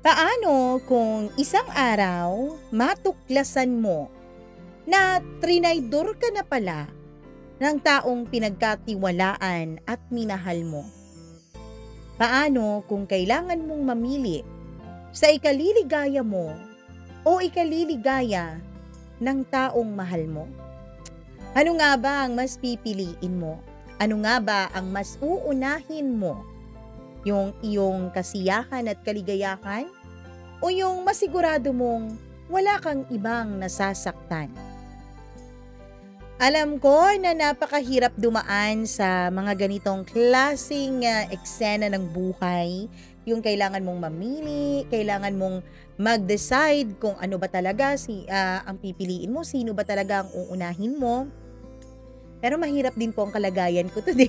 Paano kung isang araw matuklasan mo na trinaydor ka na pala ng taong pinagkatiwalaan at minahal mo? Paano kung kailangan mong mamili sa ikaliligaya mo o ikaliligaya ng taong mahal mo? Ano nga ba ang mas pipiliin mo? Ano nga ba ang mas uunahin mo? Yung iyong kasiyahan at kaligayahan? O yung masigurado mong wala kang ibang nasasaktan? Alam ko na napakahirap dumaan sa mga ganitong klaseng eksena ng buhay. Yung kailangan mong mamili, kailangan mong mag-decide kung ano ba talaga ang pipiliin mo, sino ba talaga ang uunahin mo. Pero mahirap din po ang kalagayan ko today.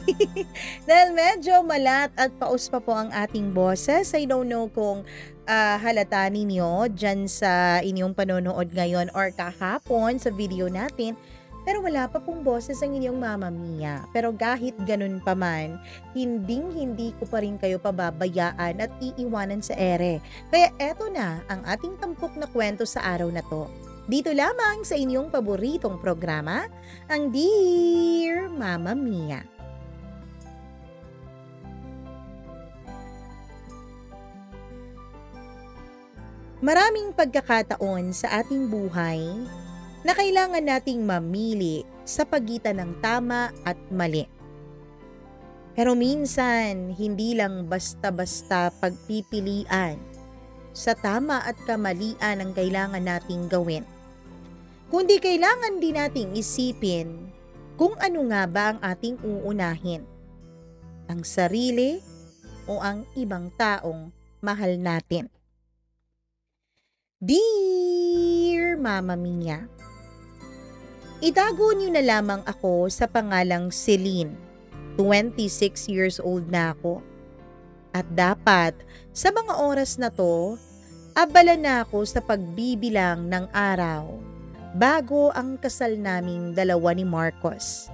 Dahil medyo malat at paus pa po ang ating boses. I don't know kung halata ninyo dyan sa inyong panonood ngayon or kahapon sa video natin. Pero wala pa pong boses ang inyong Mama Mia. Pero kahit ganun pa man, hindi ko pa rin kayo pababayaan at iiwanan sa ere. Kaya eto na ang ating tampok na kwento sa araw na to. Dito lamang sa inyong paboritong programa, ang Dear Mama Mia. Maraming pagkakataon sa ating buhay na kailangan nating mamili sa pagitan ng tama at mali. Pero minsan, hindi lang basta-basta pagpipilian sa tama at kamalian ang kailangan nating gawin. Kundi kailangan din nating isipin kung ano nga ba ang ating uunahin. Ang sarili o ang ibang taong mahal natin. Dear Mama Mia, itago niyo na lamang ako sa pangalang Celine. 26 years old na ako. At dapat sa mga oras na to, abala na ako sa pagbibilang ng araw bago ang kasal naming dalawa ni Marcos,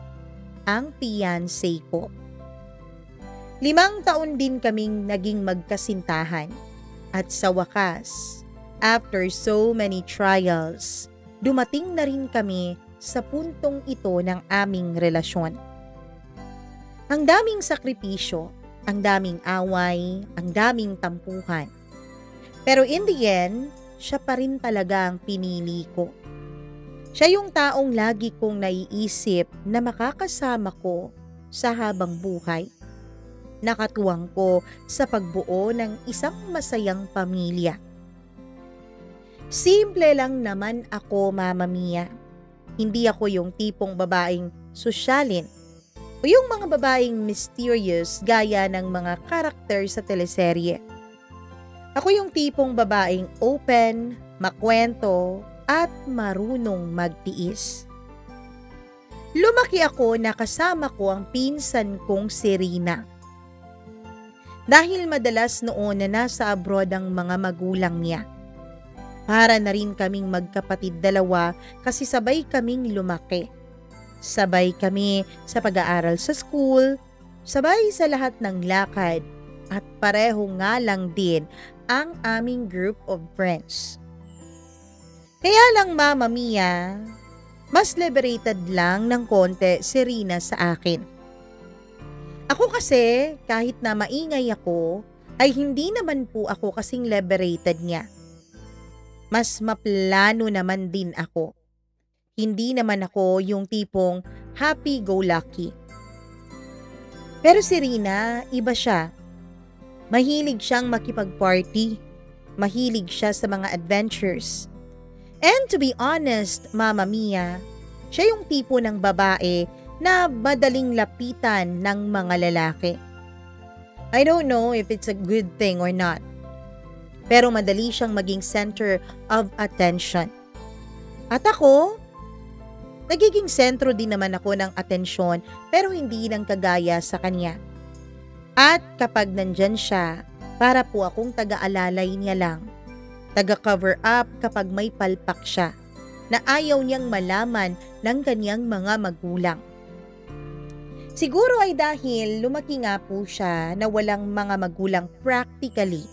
ang fiancé ko. 5 taon din kaming naging magkasintahan at sa wakas, after so many trials, dumating na rin kami sa puntong ito ng aming relasyon. Ang daming sakripisyo, ang daming away, ang daming tampuhan. Pero in the end, siya pa rin talaga ang pinili ko. Siya yung taong lagi kong naiisip na makakasama ko sa habang buhay. Nakatuwang ko sa pagbuo ng isang masayang pamilya. Simple lang naman ako, Mama Mia. Hindi ako yung tipong babaeng sosyalin o yung mga babaeng mysterious gaya ng mga karakter sa teleserye. Ako yung tipong babaeng open, makwento, at marunong magtiis. Lumaki ako na kasama ko ang pinsan kong si Rina. Dahil madalas noon na nasa abroad ang mga magulang niya. Para na rin kaming magkapatid dalawa kasi sabay kaming lumaki. Sabay kami sa pag-aaral sa school, sabay sa lahat ng lakad, at pareho nga lang din ang aming group of friends. Kaya lang, Mama Mia, mas liberated lang ng konti si Rina sa akin. Ako kasi, kahit na maingay ako, ay hindi naman po ako kasing liberated niya. Mas maplano naman din ako. Hindi naman ako yung tipong happy-go-lucky. Pero si Rina, iba siya. Mahilig siyang makipag-party. Mahilig siya sa mga adventures. And to be honest, Mama Mia, siya yung tipo ng babae na madaling lapitan ng mga lalaki. I don't know if it's a good thing or not. Pero madali siyang maging center of attention. At ako, nagiging sentro din naman ako ng atensyon pero hindi lang kagaya sa kanya. At kapag nandyan siya, para po akong taga-alalay niya lang. Taga-cover up kapag may palpak siya na ayaw niyang malaman ng kanyang mga magulang. Siguro ay dahil lumaki nga po siya na walang mga magulang practically.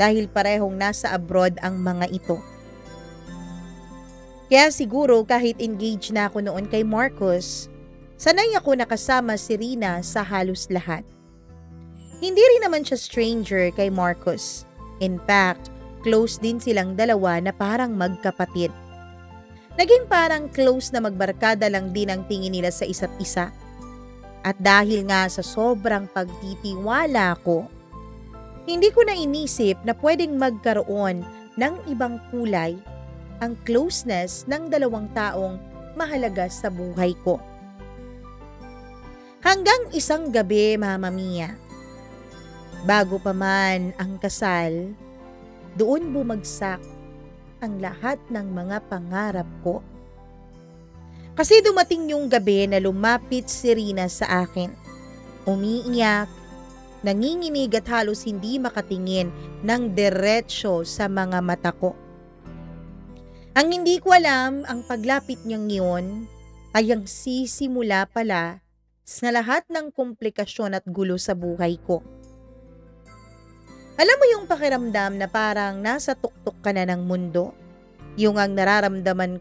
dahil parehong nasa abroad ang mga ito. Kaya siguro kahit engaged na ako noon kay Marcos, sanay ako nakasama si Rina sa halos lahat. Hindi rin naman siya stranger kay Marcos. In fact, close din silang dalawa na parang magkapatid. Naging parang close na magbarkada lang din ang tingin nila sa isa't isa. At dahil nga sa sobrang pagtitiwala ko, hindi ko na inisip na pwedeng magkaroon ng ibang kulay ang closeness ng dalawang taong mahalaga sa buhay ko. Hanggang isang gabi, Mama Mia, bago pa man ang kasal, doon bumagsak ang lahat ng mga pangarap ko. Kasi dumating yung gabi na lumapit si Rina sa akin. Umiiyak, nanginginig at halos hindi makatingin ng diretsyo sa mga mata ko. Ang hindi ko alam, ang paglapit niyang yun ay ang sisimula pala sa lahat ng komplikasyon at gulo sa buhay ko. Alam mo yung pakiramdam na parang nasa tuktok ka na ng mundo? Yun ang nararamdaman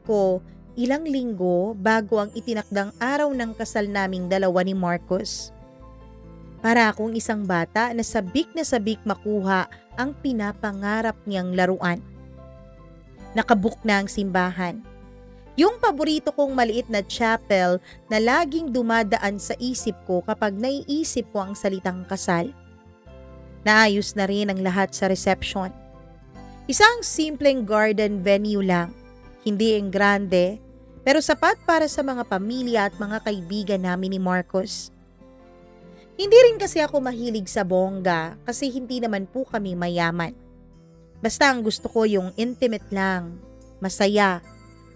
ko ilang linggo bago ang itinakdang araw ng kasal naming dalawa ni Marcos. Para akong isang bata na sabik makuha ang pinapangarap niyang laruan. Nakabook na ang simbahan. Yung paborito kong maliit na chapel na laging dumadaan sa isip ko kapag naiisip ko ang salitang kasal. Naayos na rin ang lahat sa reception. Isang simpleng garden venue lang, hindi ang grande, pero sapat para sa mga pamilya at mga kaibigan namin ni Marcos. Hindi rin kasi ako mahilig sa bongga kasi hindi naman po kami mayaman. Basta ang gusto ko yung intimate lang, masaya,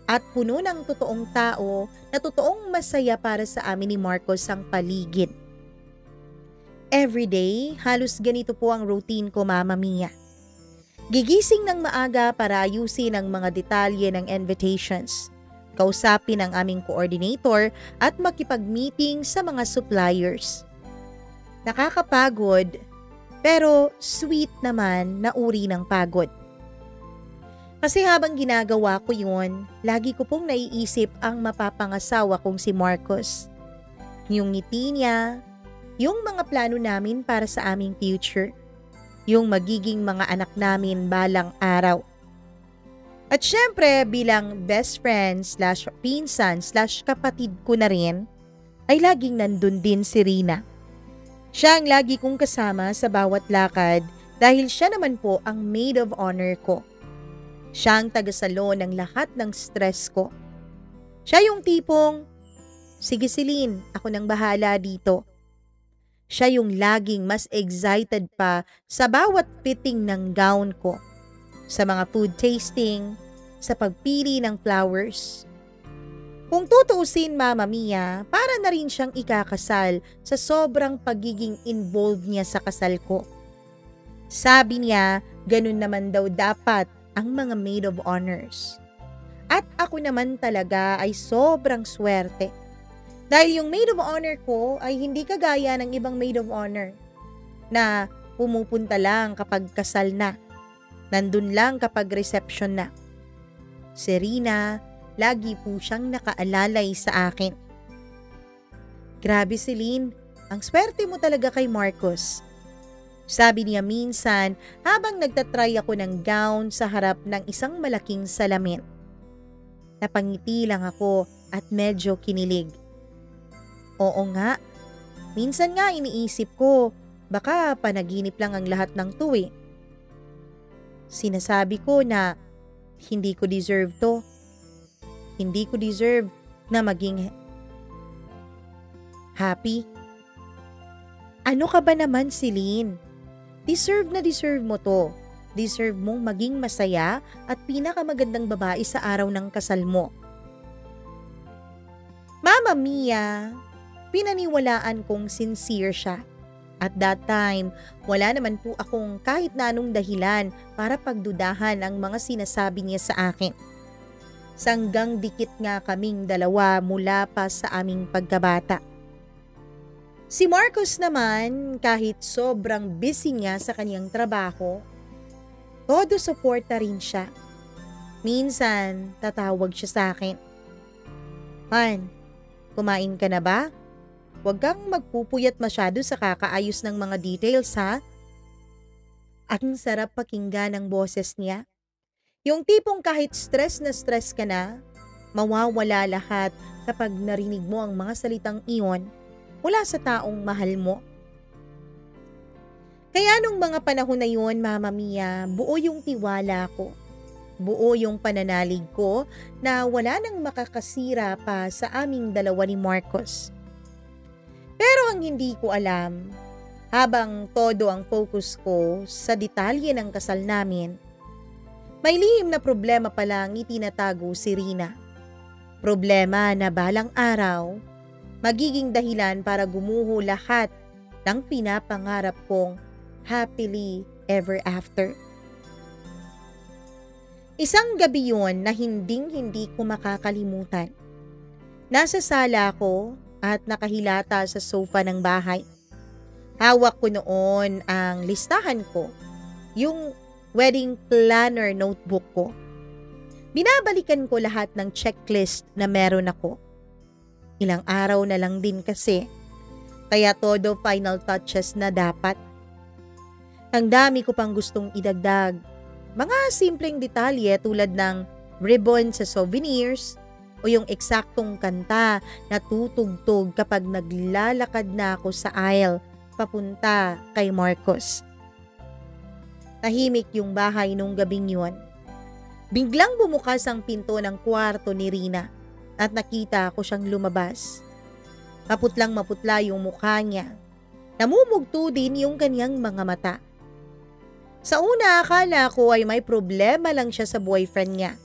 at puno ng totoong tao na totoong masaya para sa amin ni Marcos ang paligid. Everyday, halos ganito po ang routine ko, Mama Mia. Gigising ng maaga para ayusin ang mga detalye ng invitations, kausapin ang aming coordinator at makipag-meeting sa mga suppliers. Nakakapagod, pero sweet naman na uri ng pagod. Kasi habang ginagawa ko yun, lagi ko pong naiisip ang mapapangasawa kong si Marcos. Yung ngiti niya, yung mga plano namin para sa aming future, yung magiging mga anak namin balang araw. At syempre bilang best friend / pinsan / kapatid ko na rin, ay laging nandun din si Rina. Siya ang lagi kong kasama sa bawat lakad dahil siya naman po ang maid of honor ko. Siya ang tagasalo ng lahat ng stress ko. Siya yung tipong, sige Celine, ako nang bahala dito. Siya yung laging mas excited pa sa bawat fitting ng gown ko, sa mga food tasting, sa pagpili ng flowers. Kung tutuusin, Mama Mia, para na rin siyang ikakasal sa sobrang pagiging involved niya sa kasal ko. Sabi niya, ganun naman daw dapat ang mga maid of honors. At ako naman talaga ay sobrang swerte. Dahil yung maid of honor ko ay hindi kagaya ng ibang maid of honor na pumupunta lang kapag kasal na, nandun lang kapag reception na. Serena, lagi po siyang nakaalalay sa akin. Grabe Celine, ang swerte mo talaga kay Marcos. Sabi niya minsan habang nagtatry ako ng gown sa harap ng isang malaking salamin. Napangiti lang ako at medyo kinilig. Oo nga, minsan nga iniisip ko, baka panaginip lang ang lahat ng tuwi. Sinasabi ko na hindi ko deserve to. Hindi ko deserve na maging happy. Ano ka ba naman, Celine? Deserve na deserve mo to. Deserve mong maging masaya at pinakamagandang babae sa araw ng kasal mo. Mama Mia, pinaniwalaan kong sincere siya. At that time, wala naman po akong kahit na anong dahilan para pagdudahan ang mga sinasabi niya sa akin. Sanggang dikit nga kaming dalawa mula pa sa aming pagkabata. Si Marcos naman, kahit sobrang busy niya sa kanyang trabaho, todo suporta rin siya. Minsan, tatawag siya sa akin. Han, kumain ka na ba? Huwag kang magpupuyat masyado sa kakaayos ng mga details ha. Ang sarap pakinggan ng boses niya. Yung tipong kahit stress na stress ka na, mawawala lahat kapag narinig mo ang mga salitang iyon mula sa taong mahal mo. Kaya nung mga panahon na yun, Mama Mia, buo yung tiwala ko. Buo yung pananalig ko na wala nang makakasira pa sa aming dalawa ni Marcos. Pero ang hindi ko alam, habang todo ang focus ko sa detalye ng kasal namin, may lihim na problema palang itinatago si Rina. Problema na balang araw, magiging dahilan para gumuho lahat ng pinapangarap kong happily ever after. Isang gabi yun na hinding-hindi ko makakalimutan. Nasa sala ko at nakahilata sa sofa ng bahay. Hawak ko noon ang listahan ko, yung wedding planner notebook ko. Binabalikan ko lahat ng checklist na meron ako. Ilang araw na lang din kasi, kaya todo final touches na dapat. Ang dami ko pang gustong idagdag. Mga simpleng detalye tulad ng ribbon sa souvenirs o yung eksaktong kanta na tutugtog kapag naglalakad na ako sa aisle papunta kay Marcos. Tahimik yung bahay nung gabing yun. Biglang bumukas ang pinto ng kwarto ni Rina at nakita ko siyang lumabas. Maputlang maputla yung mukha niya. Namumugto din yung kanyang mga mata. Sa una, akala ko ay may problema lang siya sa boyfriend niya.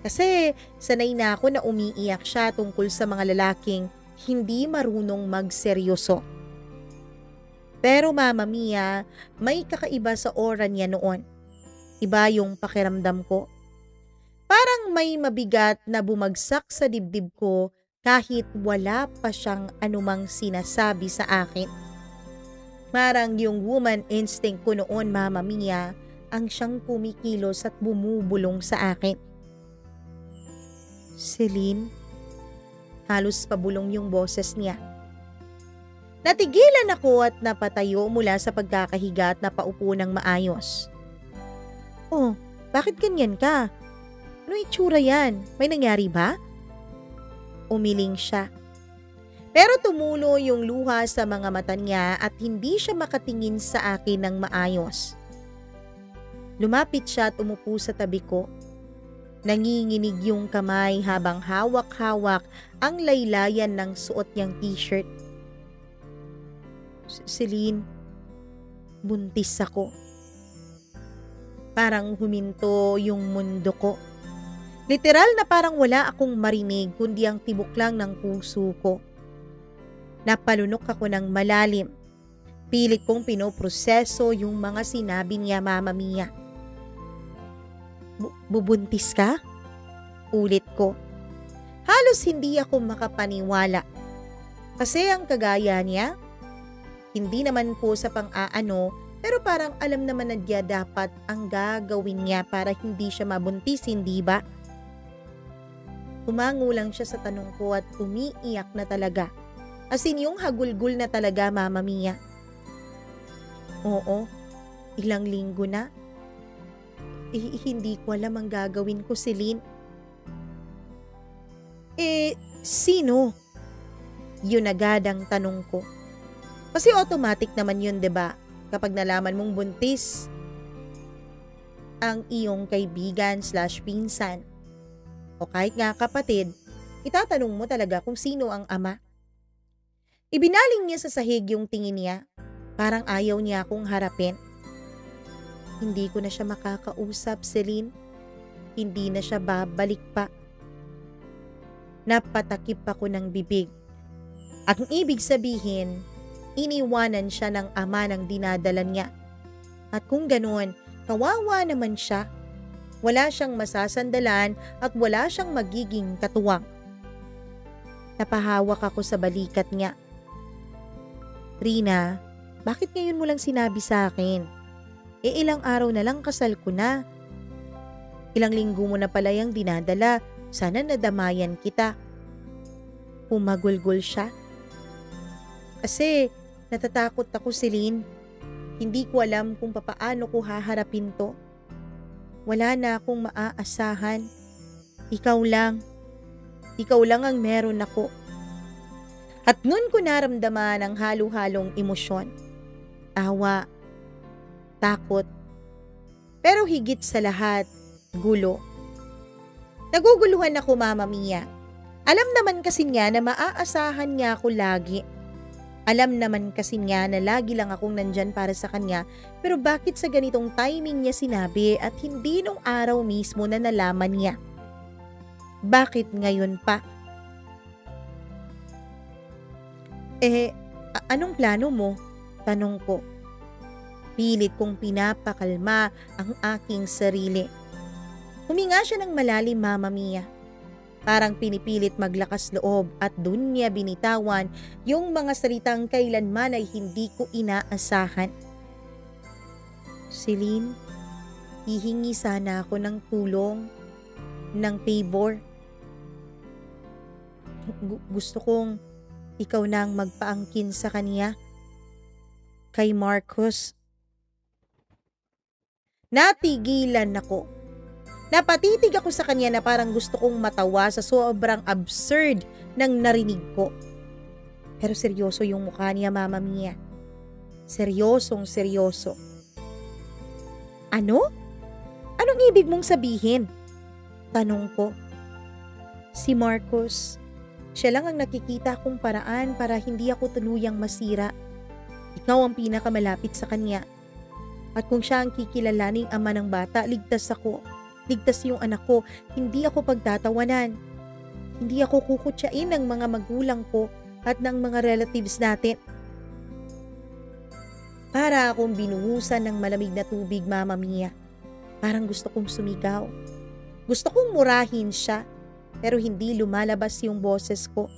Kasi sanay na ako na umiiyak siya tungkol sa mga lalaking hindi marunong magseryoso. Pero Mama Mia, may kakaiba sa aura niya noon. Iba yung pakiramdam ko. Parang may mabigat na bumagsak sa dibdib ko kahit wala pa siyang anumang sinasabi sa akin. Parang yung woman instinct ko noon, Mama Mia, ang siyang kumikilos at bumubulong sa akin. Celine, halos pabulong yung boses niya. Natigilan ako at napatayo mula sa pagkakahiga at napaupo ng maayos. Oh, bakit ganyan ka? Ano itsura yan? May nangyari ba? Umiling siya. Pero tumulo yung luha sa mga mata niya at hindi siya makatingin sa akin ng maayos. Lumapit siya at umupo sa tabi ko. Nanginginig yung kamay habang hawak-hawak ang laylayan ng suot niyang t-shirt. Celine, buntis ako. Parang huminto yung mundo ko. Literal na parang wala akong marinig kundi ang tibok lang ng puso ko. Napalunok ako ng malalim. Pilit kong pinoproseso yung mga sinabi niya, Mama Mia. Bubuntis ka? Ulit ko. Halos hindi ako makapaniwala. Kasi ang kagaya niya, hindi naman po sa pang-aano, pero parang alam naman na niya dapat ang gagawin niya para hindi siya mabuntis, hindi ba? Tumango lang siya sa tanong ko at umiiyak na talaga. As in yung hagulgul na talaga, Mama Mia. Oo, ilang linggo na. Hindi ko alam ang gagawin ko, Celine. Sino? Yun agad ang tanong ko. Kasi automatic naman yun, 'di ba? Kapag nalaman mong buntis ang iyong kaibigan/pinsan o kahit nga kapatid, itatanong mo talaga kung sino ang ama. Ibinaling niya sa sahig yung tingin niya. Parang ayaw niya akong harapin. Hindi ko na siya makakausap, Celine. Hindi na siya babalik pa. Napatakip ako ng bibig. Ang ibig sabihin, iniwanan siya ng ama ng dinadala niya. At kung ganoon, kawawa naman siya. Wala siyang masasandalan at wala siyang magiging katuwang. Napahawak ako sa balikat niya. Rina, bakit ngayon mo lang sinabi sa akin? Ilang araw na lang kasal ko na. Ilang linggo mo na pala yung dinadala. Sana nadamayan kita. Humagulgol siya. Kasi natatakot ako, Celine. Hindi ko alam kung papaano ko haharapin to. Wala na akong maaasahan. Ikaw lang. Ikaw lang ang meron ako. At nun ko naramdaman ang halo-halong emosyon. Awa, takot, pero higit sa lahat, gulo. Naguguluhan ako, Mama Mia. Alam naman kasi niya na maaasahan niya ako lagi. Alam naman kasi niya na lagi lang akong nandyan para sa kanya, pero bakit sa ganitong timing niya sinabi at hindi nung araw mismo na nalaman niya? Bakit ngayon pa? Anong plano mo? Tanong ko. Pilit kong pinapakalma ang aking sarili. Huminga siya ng malalim, Mama Mia. Parang pinipilit maglakas loob at dun niya binitawan yung mga salitang kailanman ay hindi ko inaasahan. Celine, hihingi sana ako ng tulong, ng favor. Gusto kong ikaw na ang magpaangkin sa kanya. Kay Marcos. Natigilan ako. Napatitig ako sa kanya na parang gusto kong matawa sa sobrang absurd ng narinig ko. Pero seryoso yung mukha niya, Mama Mia. Seryosong seryoso. Ano? Anong ibig mong sabihin? Tanong ko. Si Marcos, siya lang ang nakikita kong paraan para hindi ako tuluyang masira. Ikaw ang pinakamalapit sa kanya. At kung siya ang kikilalaning ama ng bata, ligtas ako. Ligtas yung anak ko, hindi ako pagtatawanan. Hindi ako kukutsain ng mga magulang ko at ng mga relatives natin. Para akong binuhusan ng malamig na tubig, Mama Mia. Parang gusto kong sumigaw. Gusto kong murahin siya, pero hindi lumalabas yung boses ko.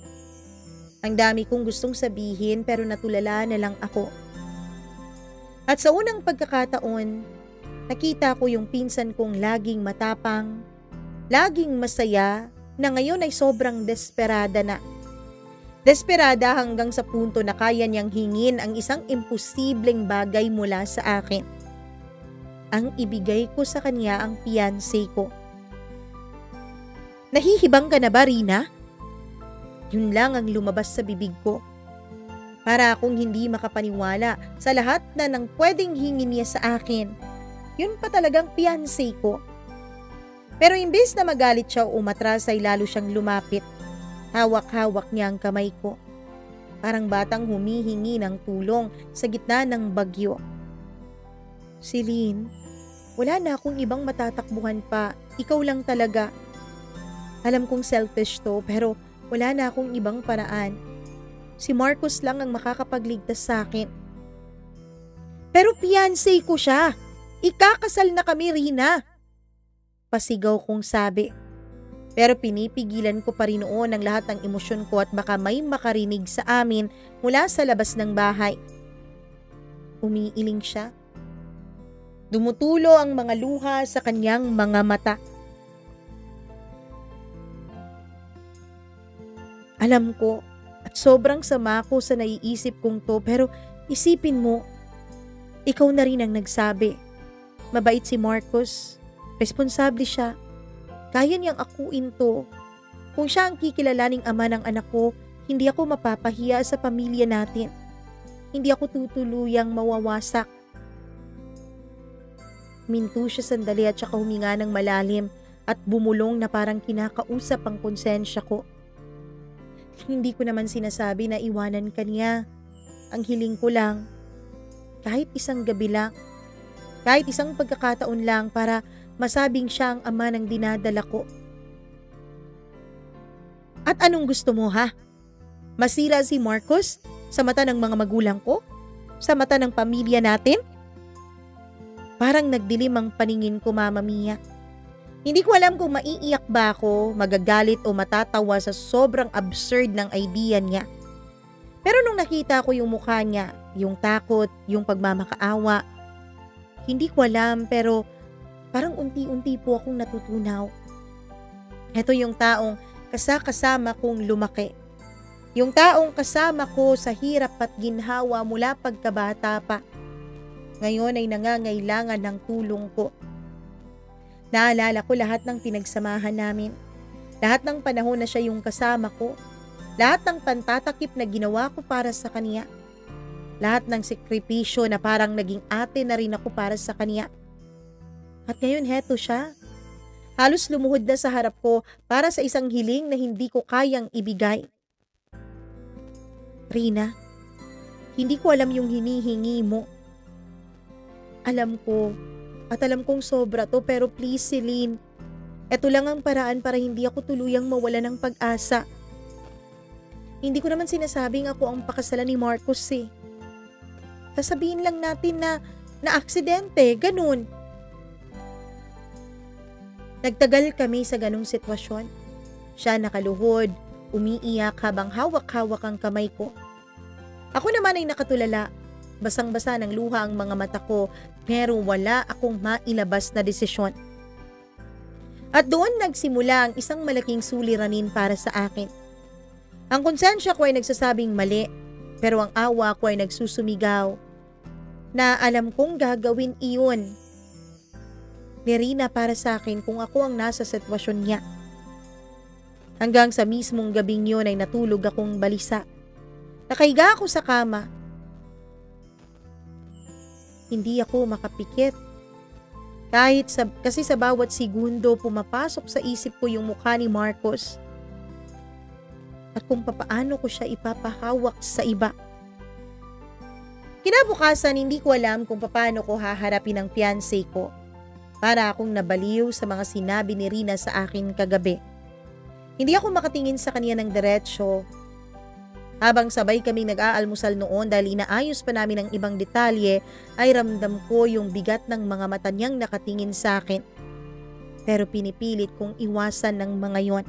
Ang dami kong gustong sabihin pero natulala na lang ako. At sa unang pagkakataon, nakita ko yung pinsan kong laging matapang, laging masaya, na ngayon ay sobrang desperada na. Desperada hanggang sa punto na kaya niyang hingin ang isang imposibleng bagay mula sa akin. Ang ibigay ko sa kanya ang fiancé ko. Nahihibang ka na ba, Rina? Yun lang ang lumabas sa bibig ko. Para akong hindi makapaniwala sa lahat na nang pwedeng hingin niya sa akin. Yun pa talagang fiancé ko. Pero imbes na magalit siya o umatras ay lalo siyang lumapit. Hawak-hawak niya ang kamay ko. Parang batang humihingi ng tulong sa gitna ng bagyo. Celine, wala na akong ibang matatakbuhan pa. Ikaw lang talaga. Alam kong selfish to pero wala na akong ibang paraan. Si Marcos lang ang makakapagligtas sa akin. Pero fiancé ko siya. Ikakasal na kami, Rina. Pasigaw kong sabi. Pero pinipigilan ko pa rin noon ang lahat ng emosyon ko at baka may makarinig sa amin mula sa labas ng bahay. Umiiling siya. Dumutulo ang mga luha sa kanyang mga mata. Alam ko at sobrang sama ko sa naiisip kong to pero isipin mo, ikaw na rin ang nagsabi. Mabait si Marcos, responsable siya. Kaya niyang akuin to. Kung siya ang kikilalaning ama ng anak ko, hindi ako mapapahiya sa pamilya natin. Hindi ako tutuluyang mawawasak. Minto siya sandali at saka huminga ng malalim at bumulong na parang kinakausap ang konsensya ko. Hindi ko naman sinasabi na iwanan ka niya. Ang hiling ko lang, kahit isang gabi lang, kahit isang pagkakataon lang para masabing siya ang ama ng dinadala ko. At anong gusto mo, ha? Masira si Marcos sa mata ng mga magulang ko? Sa mata ng pamilya natin? Parang nagdilim ang paningin ko, Mama Mia. Hindi ko alam kung maiiyak ba ako, magagalit o matatawa sa sobrang absurd ng idea niya. Pero nung nakita ko yung mukha niya, yung takot, yung pagmamakaawa, hindi ko alam pero parang unti-unti po akong natutunaw. Ito yung taong kasama kong lumaki. Yung taong kasama ko sa hirap at ginhawa mula pagkabata pa. Ngayon ay nangangailangan ng tulong ko. Naalala ko lahat ng pinagsamahan namin. Lahat ng panahon na siya yung kasama ko. Lahat ng pantatakip na ginawa ko para sa kanya. Lahat ng sekripisyo na parang naging ate na rin ako para sa kanya. At ngayon heto siya. Halos lumuhod na sa harap ko para sa isang hiling na hindi ko kayang ibigay. Rina, hindi ko alam yung hinihingi mo. Alam ko, at alam kong sobra to pero please Celine, eto lang ang paraan para hindi ako tuluyang mawala ng pag-asa. Hindi ko naman sinasabing ako ang pakasalan ni Marcos eh. Sasabihin lang natin na aksidente, ganun. Nagtagal kami sa ganung sitwasyon. Siya nakaluhod, umiiyak habang hawak-hawak ang kamay ko. Ako naman ay nakatulala. Basang-basa ng luha ang mga mata ko pero wala akong mailabas na desisyon. At doon nagsimula ang isang malaking suliranin para sa akin. Ang konsensya ko ay nagsasabing mali pero ang awa ko ay nagsusumigaw na alam kong gagawin iyon ni Rina para sa akin kung ako ang nasa sitwasyon niya. Hanggang sa mismong gabing yun ay natulog akong balisa. Nakahiga ako sa kama. Hindi ako makapikit. Kasi sa bawat segundo pumapasok sa isip ko yung mukha ni Marcos. At kung papaano ko siya ipapahawak sa iba. Kinabukasan hindi ko alam kung papaano ko haharapin ang fiancé ko. Para akong nabaliw sa mga sinabi ni Rina sa akin kagabi. Hindi ako makatingin sa kanya ng diretsyo. Habang sabay kaming nag-aalmusal noon dahil inaayos pa namin ang ibang detalye, ay ramdam ko yung bigat ng mga mata niyang nakatingin sa akin. Pero pinipilit kong iwasan ng mga yon.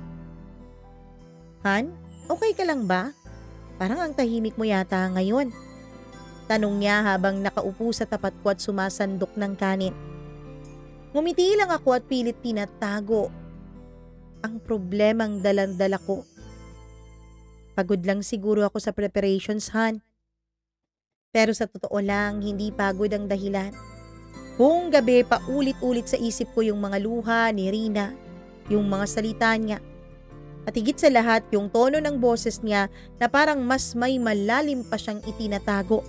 Han, okay ka lang ba? Parang ang tahimik mo yata ngayon. Tanong niya habang nakaupo sa tapat ko at sumasandok ng kanin. Ngumiti lang ako at pilit tinatago ang problemang dalang-dala ko. Pagod lang siguro ako sa preparations, Han. Pero sa totoo lang, hindi pagod ang dahilan. Buong gabi paulit-ulit sa isip ko yung mga luha ni Rina, yung mga salita niya. At higit sa lahat, yung tono ng boses niya na parang mas may malalim pa siyang itinatago.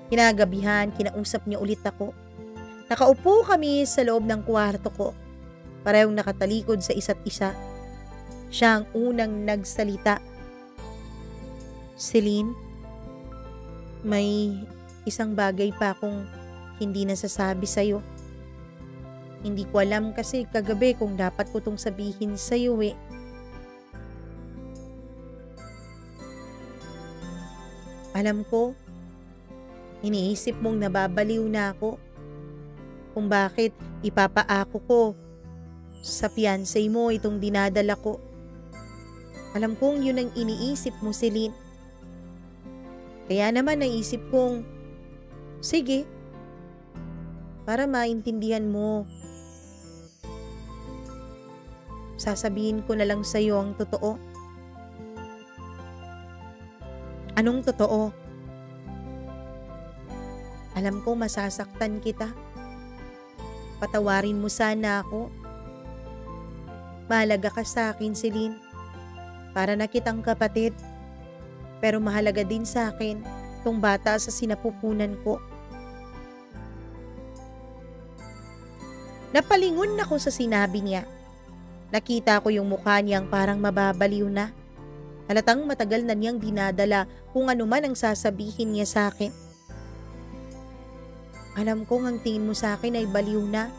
Kinagabihan, kinausap niya ulit ako. Nakaupo kami sa loob ng kwarto ko. Parehong nakatalikod sa isa't isa. Siya ang unang nagsalita. Celine, may isang bagay pa akong hindi nasasabi sa'yo. Hindi ko alam kasi kagabi kung dapat ko tong sabihin sa'yo eh. Alam ko, iniisip mong nababaliw na ako. Kung bakit ipapaako ko sa fiancé mo itong dinadala ko. Alam kong yun ang iniisip mo, Celine. Kaya naman naisip kong, sige, para maintindihan mo. Sasabihin ko na lang sa'yo ang totoo. Anong totoo? Alam ko masasaktan kita. Patawarin mo sana ako. Mahalaga ka sa akin, Celine. Para na kitang kapatid. Pero mahalaga din sa akin tong bata sa sinapupunan ko. Napalingon ako sa sinabi niya. Nakita ko yung mukha niyang parang mababaliw na. Halatang matagal na niyang dinadala kung ano man ang sasabihin niya sa akin. Alam kong ang tingin mo sa akin ay baliw na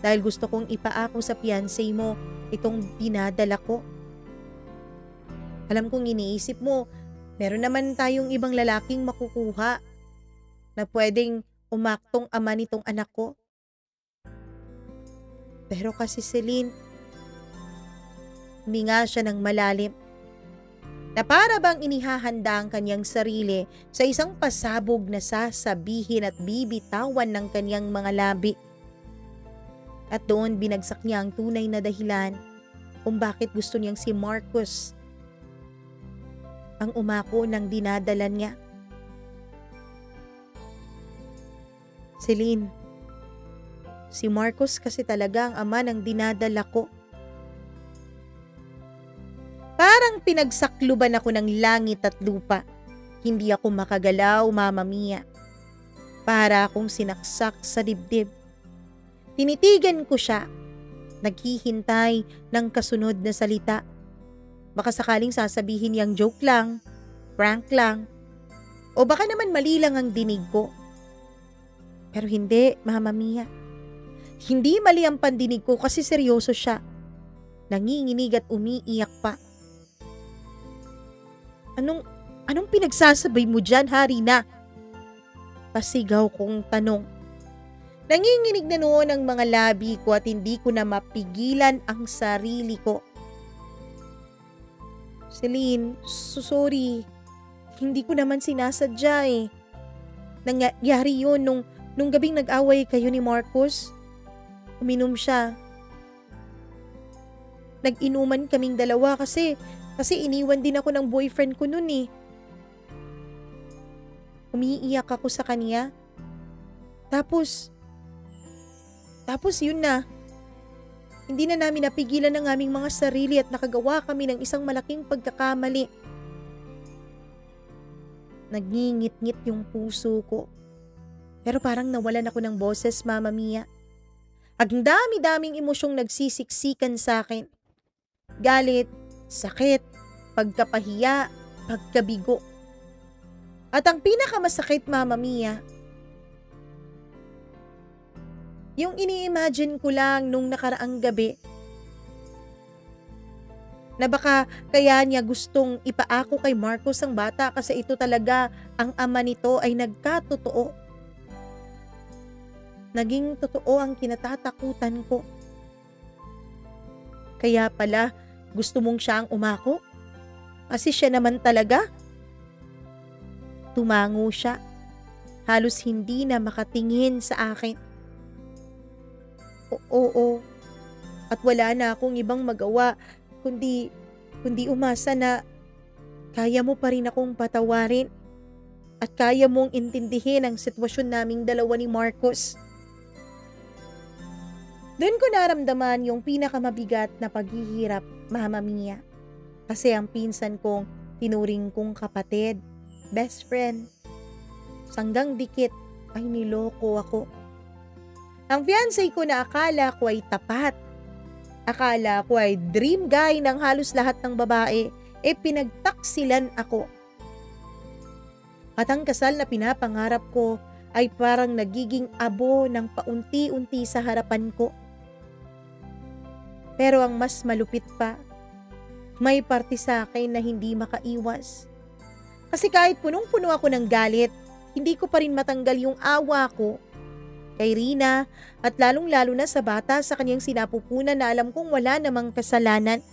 dahil gusto kong ipaako sa fiancé mo itong dinadala ko. Alam kong iniisip mo, meron naman tayong ibang lalaking makukuha na pwedeng umaktong ama nitong anak ko. Pero kasi Celine, hindi nga siya ng malalim. na para bang inihahanda ang kanyang sarili sa isang pasabog na sasabihin at bibitawan ng kanyang mga labi. At doon binagsak niya ang tunay na dahilan kung bakit gusto niyang si Marcus ang umako ng dinadala niya. Celine, si Marcus kasi talaga ang ama ng dinadala ko. Parang pinagsakluban ako ng langit at lupa. Hindi ako makagalaw, Mama Mia. Para akong sinaksak sa dibdib. Tinitigan ko siya, naghihintay ng kasunod na salita. Baka sakaling sasabihin niyang joke lang, prank lang, o baka naman mali lang ang dinig ko. Pero hindi, Mama Mia. Hindi mali ang pandinig ko kasi seryoso siya. Nanginginig at umiiyak pa. Anong pinagsasabay mo dyan, Harina? Pasigaw kong tanong. Nanginginig na noon ang mga labi ko at hindi ko na mapigilan ang sarili ko. Celine, sorry. Hindi ko naman sinasadya eh. Nangyari yun nung gabing nag-away kayo ni Marcus. Uminom siya. Nag-inuman kaming dalawa kasi iniwan din ako ng boyfriend ko nun eh. Umiiyak ako sa kanya. Tapos yun na. Hindi na namin napigilan ang aming mga sarili at nakagawa kami ng isang malaking pagkakamali. Nagngingit-ngit yung puso ko. Pero parang nawalan ako ng boses, Mama Mia. Ang dami-daming emosyong nagsisiksikan sa akin. Galit, sakit, pagkapahiya, pagkabigo. At ang pinakamasakit, Mama Mia, yung ini-imagine ko lang nung nakaraang gabi na baka kaya niya gustong ipaako kay Marcos ang bata kasi ito talaga ang ama nito ay nagkatotoo. Naging totoo ang kinatatakutan ko. Kaya pala gusto mong siya ang umako? Kasi siya naman talaga. Tumango siya. Halos hindi na makatingin sa akin. Oo. At wala na akong ibang magawa kundi umasa na kaya mo pa rin akong patawarin at kaya mong intindihin ang sitwasyon naming dalawa ni Marcos. Doon ko naramdaman yung pinakamabigat na paghihirap, Mama Mia. Kasi ang pinsan kong tinuring kong kapatid, best friend, sanggang dikit ay niloko ako. Ang fiancé ko na akala ko ay tapat, akala ko ay dream guy ng halos lahat ng babae, pinagtaksilan ako. At ang kasal na pinapangarap ko ay parang nagiging abo ng paunti-unti sa harapan ko. Pero ang mas malupit pa, may parte sa akin na hindi makaiwas. Kasi kahit punong-puno ako ng galit, hindi ko pa rin matanggal yung awa ko kay Rina at lalong-lalo na sa bata sa kanyang sinapupunan na alam kong wala namang kasalanan.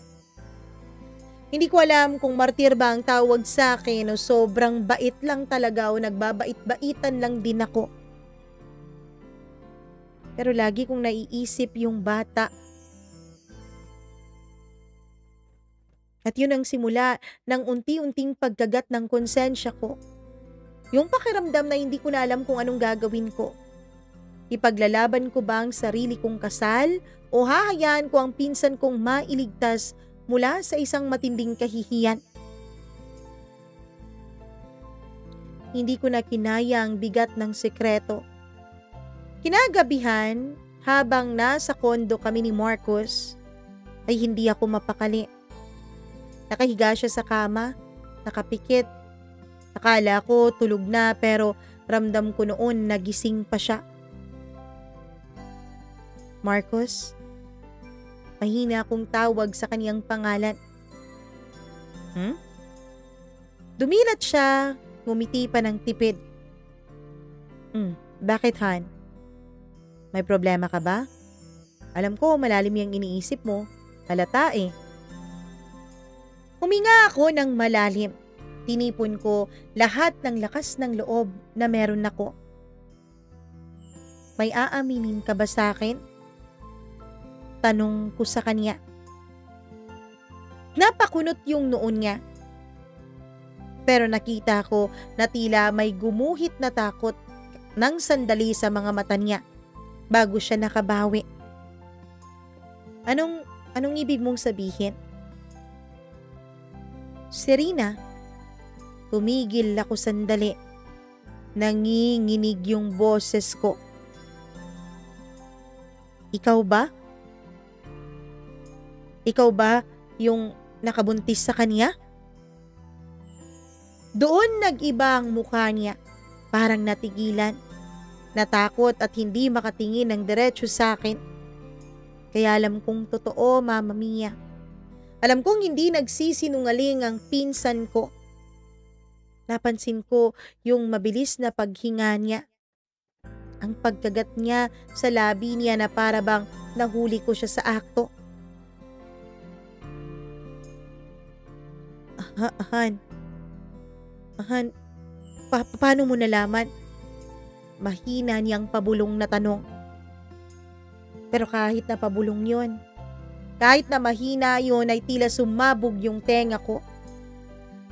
Hindi ko alam kung martir ba ang tawag sa akin o sobrang bait lang talaga o nagbabait-baitan lang din ako. Pero lagi kong naiisip yung bata. At yun ang simula ng unti-unting pagkagat ng konsensya ko. Yung pakiramdam na hindi ko na alam kung anong gagawin ko. Ipaglalaban ko ba ang sarili kong kasal o hahayaan ko ang pinsan kong mailigtas mula sa isang matinding kahihiyan? Hindi ko na kinaya ang bigat ng sekreto. Kinagabihan, habang nasa kondo kami ni Marcos, ay hindi ako mapakali. Nakahiga siya sa kama, nakapikit. Akala ko tulog na pero ramdam ko noon nagising pa siya. Marcos, mahina akong tawag sa kaniyang pangalan. Dumilat siya, ngumiti pa ng tipid. Bakit, Han? May problema ka ba? Alam ko malalim yung iniisip mo. Halata eh. Huminga ako ng malalim. Tinipon ko lahat ng lakas ng loob na meron ako. May aaminin ka ba sa akin? Tanong ko sa kanya. Napakunot yung noon niya. Pero nakita ko na tila may gumuhit na takot ng sandali sa mga mata niya bago siya nakabawi. Anong ibig mong sabihin? Serena, tumigil ako sandali. Nanginginig yung boses ko. Ikaw ba? Ikaw ba yung nakabuntis sa kanya? Doon nag-iba ang mukha niya, parang natigilan, natakot at hindi makatingin ng diretso sa akin. Kaya alam kong totoo, Mama Mia. Alam kong hindi nagsisinungaling ang pinsan ko. Napansin ko yung mabilis na paghinga niya. Ang pagkagat niya sa labi niya na para bang nahuli ko siya sa akto. Han, paano mo nalaman? Mahina niyang pabulong na tanong. Pero kahit na pabulong yon, kahit na mahina yon ay tila sumabog yung tenga ko.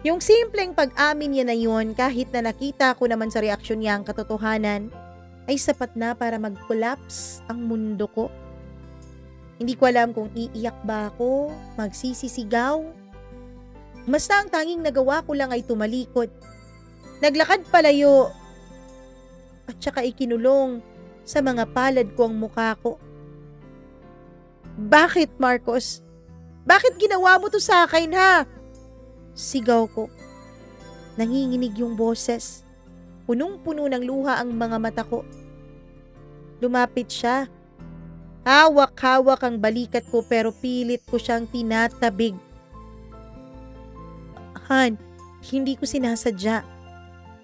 Yung simpleng pag-amin niya na yon, kahit na nakita ko naman sa reaksyon niya ang katotohanan, ay sapat na para mag-collapse ang mundo ko. Hindi ko alam kung iiyak ba ako, magsisisigaw. Basta ang tanging nagawa ko lang ay tumalikod. Naglakad palayo at saka ikinulong sa mga palad ko ang mukha ko. Bakit, Marcos? Bakit ginawa mo to sa akin, ha? Sigaw ko. Nanginginig yung boses. Punong-puno ng luha ang mga mata ko. Lumapit siya. Hawak-hawak ang balikat ko pero pilit ko siyang tinatabig. Han, hindi ko sinasadya.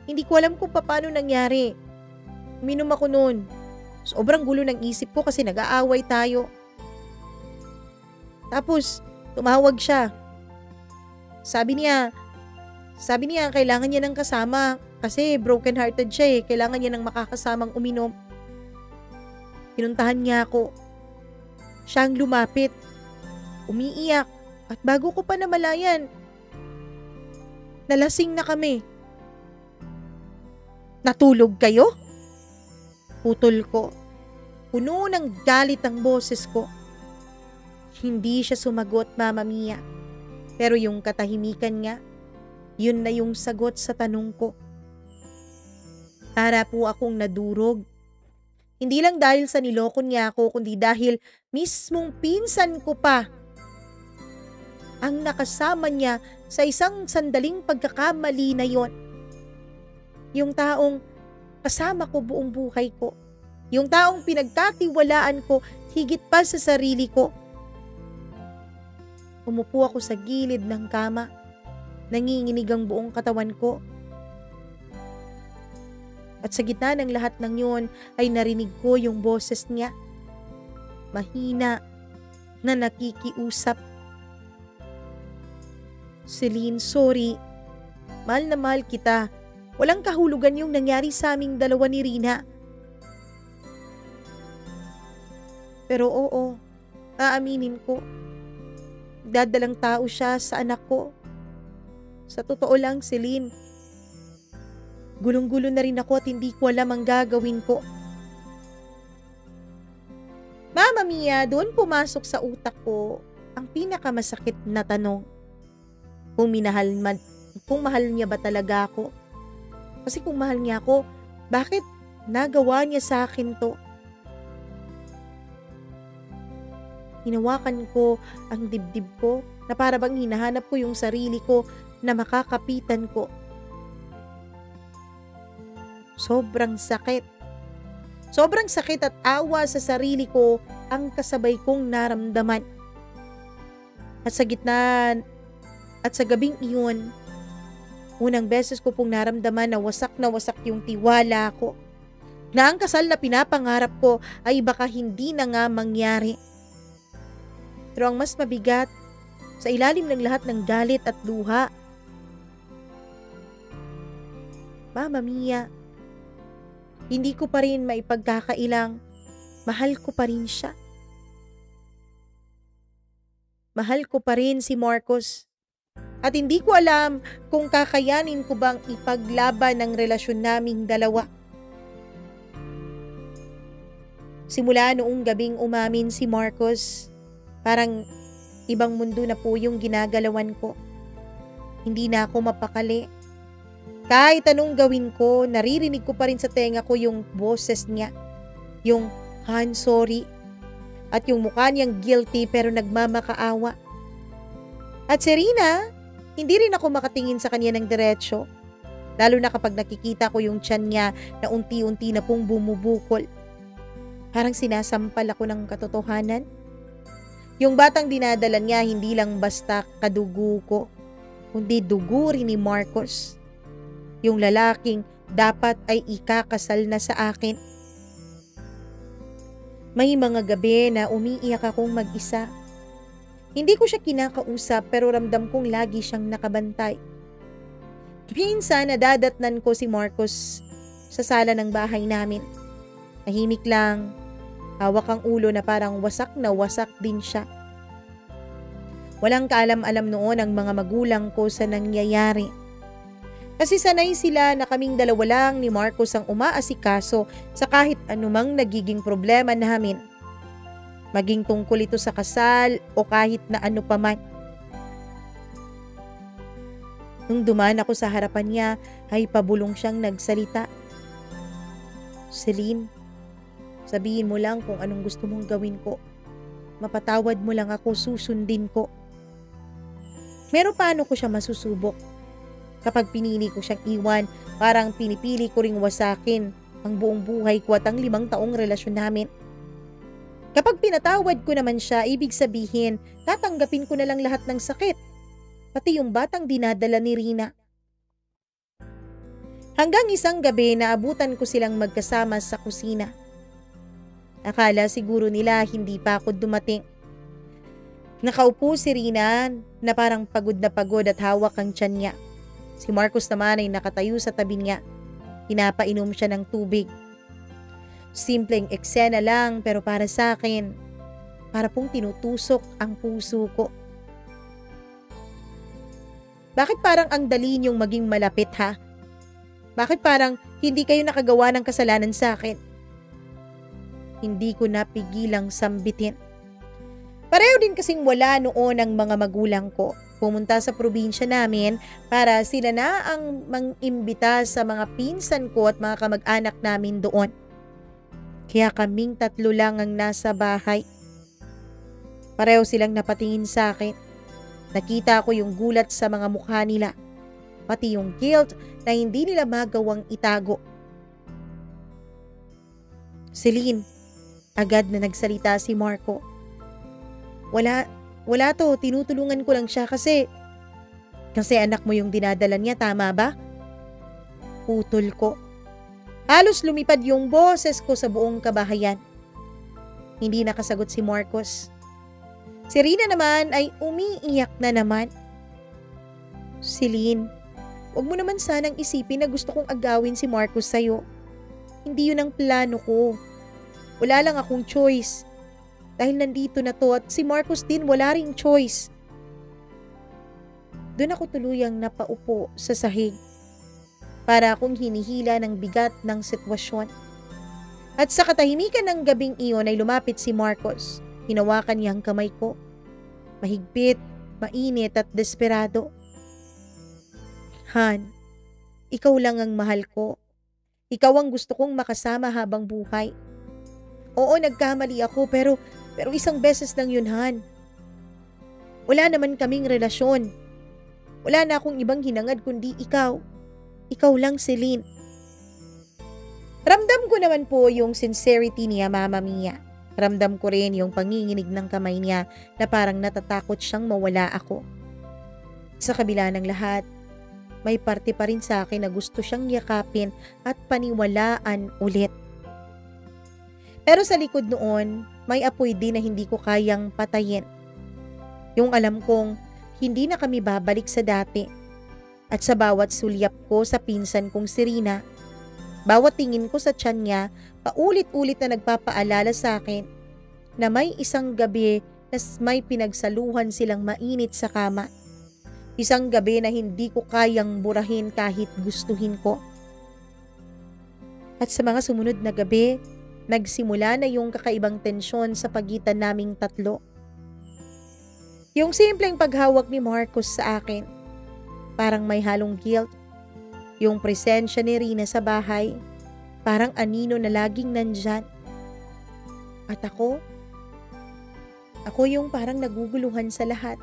Hindi ko alam kung paano nangyari. Uminom ako noon. Sobrang gulo ng isip ko kasi nag-aaway tayo. Tapos, tumawag siya. Sabi niya kailangan niya ng kasama kasi broken hearted siya eh. Kailangan niya ng makakasamang uminom. Pinuntahan niya ako. Siya ang lumapit. Umiiyak. At bago ko pa namalayan, nalasing na kami. Natulog kayo? Putol ko. Puno ng galit ang boses ko. Hindi siya sumagot, Mama Mia. Pero yung katahimikan niya, yun na yung sagot sa tanong ko. Para po akong nadurog. Hindi lang dahil sa niloko niya ako, kundi dahil mismong pinsan ko pa ang nakasama niya sa isang sandaling pagkakamali na yon. Yung taong kasama ko buong buhay ko. Yung taong pinagkatiwalaan ko higit pa sa sarili ko. Umupo ako sa gilid ng kama. Nanginginig ang buong katawan ko. At sa gitna ng lahat ng yun ay narinig ko yung boses niya. Mahina na nakikiusap. Celine, sorry. Mahal na mahal kita. Walang kahulugan yung nangyari sa aming dalawa ni Rina. Pero oo, aaminin ko. Dadalang tao siya sa anak ko. Sa totoo lang, Celine, gulong-gulo na rin ako at hindi ko alam ang gagawin ko. Mama Mia, doon pumasok sa utak ko ang pinakamasakit na tanong. Kung mahal niya ba talaga ako? Kasi kung mahal niya ako, bakit nagawa niya sa akin to? Hinawakan ko ang dibdib ko na para bang hinahanap ko yung sarili ko na makakapitan ko. Sobrang sakit. Sobrang sakit at awa sa sarili ko ang kasabay kong naramdaman. At sa gabing iyon, unang beses ko pong naramdaman na wasak yung tiwala ko. Na ang kasal na pinapangarap ko ay baka hindi na nga mangyari. Pero ang mas mabigat, sa ilalim ng lahat ng galit at luha. Mama Mia, hindi ko pa rin maipagkakailang mahal ko pa rin siya. Mahal ko pa rin si Marcos. At hindi ko alam kung kakayanin ko bang ipaglaban ang relasyon naming dalawa. Simula noong gabing umamin si Marcos, parang ibang mundo na po yung ginagalawan ko. Hindi na ako mapakali. Kahit anong gawin ko, naririnig ko pa rin sa tenga ko yung boses niya. Yung, Han, sorry. At yung mukha niyang guilty pero nagmamakaawa. At si Rina, hindi rin ako makatingin sa kanya ng diretsyo. Lalo na kapag nakikita ko yung tiyan niya na unti-unti na pong bumubukol. Parang sinasampal ako ng katotohanan. Yung batang dinadala niya hindi lang basta kadugo ko, kundi dugo rin ni Marcos. Yung lalaking dapat ay ikakasal na sa akin. May mga gabi na umiiyak akong mag-isa. Hindi ko siya kinakausap pero ramdam kong lagi siyang nakabantay. Minsan nadadatnan ko si Marcos sa sala ng bahay namin. Tahimik lang, hawak ang ulo na parang wasak na wasak din siya. Walang kaalam-alam noon ang mga magulang ko sa nangyayari. Kasi sanay sila na kaming dalawa lang ni Marcos ang umaasikaso sa kahit anumang nagiging problema namin. Maging tungkol ito sa kasal o kahit na ano paman. Nung dumaan ako sa harapan niya ay pabulong siyang nagsalita. Celine, sabihin mo lang kung anong gusto mong gawin ko. Mapatawad mo lang ako, susundin ko. Pero paano ko siya masusubok? Kapag pinili ko siyang iwan, parang pinipili ko ring wasakin ang buong buhay ko at ang 5 taong relasyon namin. Kapag pinatawad ko naman siya, ibig sabihin, tatanggapin ko na lang lahat ng sakit. Pati yung batang dinadala ni Rina. Hanggang isang gabi, naabutan ko silang magkasama sa kusina. Akala siguro nila hindi pa ako dumating. Nakaupo si Rina na parang pagod na pagod at hawak ang tiyan niya. Si Marcos naman ay nakatayo sa tabi niya. Pinapainom siya ng tubig. Simpleng eksena lang pero para sa akin, para pong tinutusok ang puso ko. Bakit parang ang dali niyong maging malapit ha? Bakit parang hindi kayo nakagawa ng kasalanan sa akin? Hindi ko napigilang sambitin. Pareho din kasing wala noon ang mga magulang ko. Pumunta sa probinsya namin para sila na ang mang-imbita sa mga pinsan ko at mga kamag-anak namin doon. Kaya kaming 3 lang ang nasa bahay. Pareho silang napatingin sa akin. Nakita ko yung gulat sa mga mukha nila, pati yung guilt na hindi nila magawang itago. Celine, agad na nagsalita si Marco. Wala to, tinutulungan ko lang siya kasi anak mo yung dinadala niya, tama ba? Putol ko. Halos lumipad yung boses ko sa buong kabahayan. Hindi nakasagot si Marcos. Si Rina naman ay umiiyak na naman. Celine, wag mo naman sanang isipin na gusto kong agawin si Marcos sa'yo. Hindi yun ang plano ko. Wala lang akong choice. Dahil nandito na to at si Marcos din wala ring choice. Doon ako tuluyang napaupo sa sahig. Para akong hinihila ng bigat ng sitwasyon. At sa katahimikan ng gabing iyon ay lumapit si Marcos. Hinawakan niya ang kamay ko. Mahigpit, mainit at desperado. Han, ikaw lang ang mahal ko. Ikaw ang gusto kong makasama habang buhay. Oo, nagkamali ako pero isang beses lang yun, Han. Wala naman kaming relasyon. Wala na akong ibang hinangad kundi ikaw. Ikaw lang, Celine. Ramdam ko naman po yung sincerity niya, Mama Mia. Ramdam ko rin yung panginginig ng kamay niya na parang natatakot siyang mawala ako. Sa kabila ng lahat, may parte pa rin sa akin na gusto siyang yakapin at paniwalaan ulit. Pero sa likod noon, may apoy din na hindi ko kayang patayin. Yung alam kong hindi na kami babalik sa dati. At sa bawat sulyap ko sa pinsan kong si Rina, bawat tingin ko sa tiyan niya, paulit-ulit na nagpapaalala sa akin na may isang gabi na may pinagsaluhan silang mainit sa kama. Isang gabi na hindi ko kayang burahin kahit gustuhin ko. At sa mga sumunod na gabi, nagsimula na yung kakaibang tensyon sa pagitan naming tatlo. Yung simpleng paghawak ni Marcos sa akin, parang may halong guilt. Yung presensya ni Rina sa bahay, parang anino na laging nandyan. At ako yung parang naguguluhan sa lahat.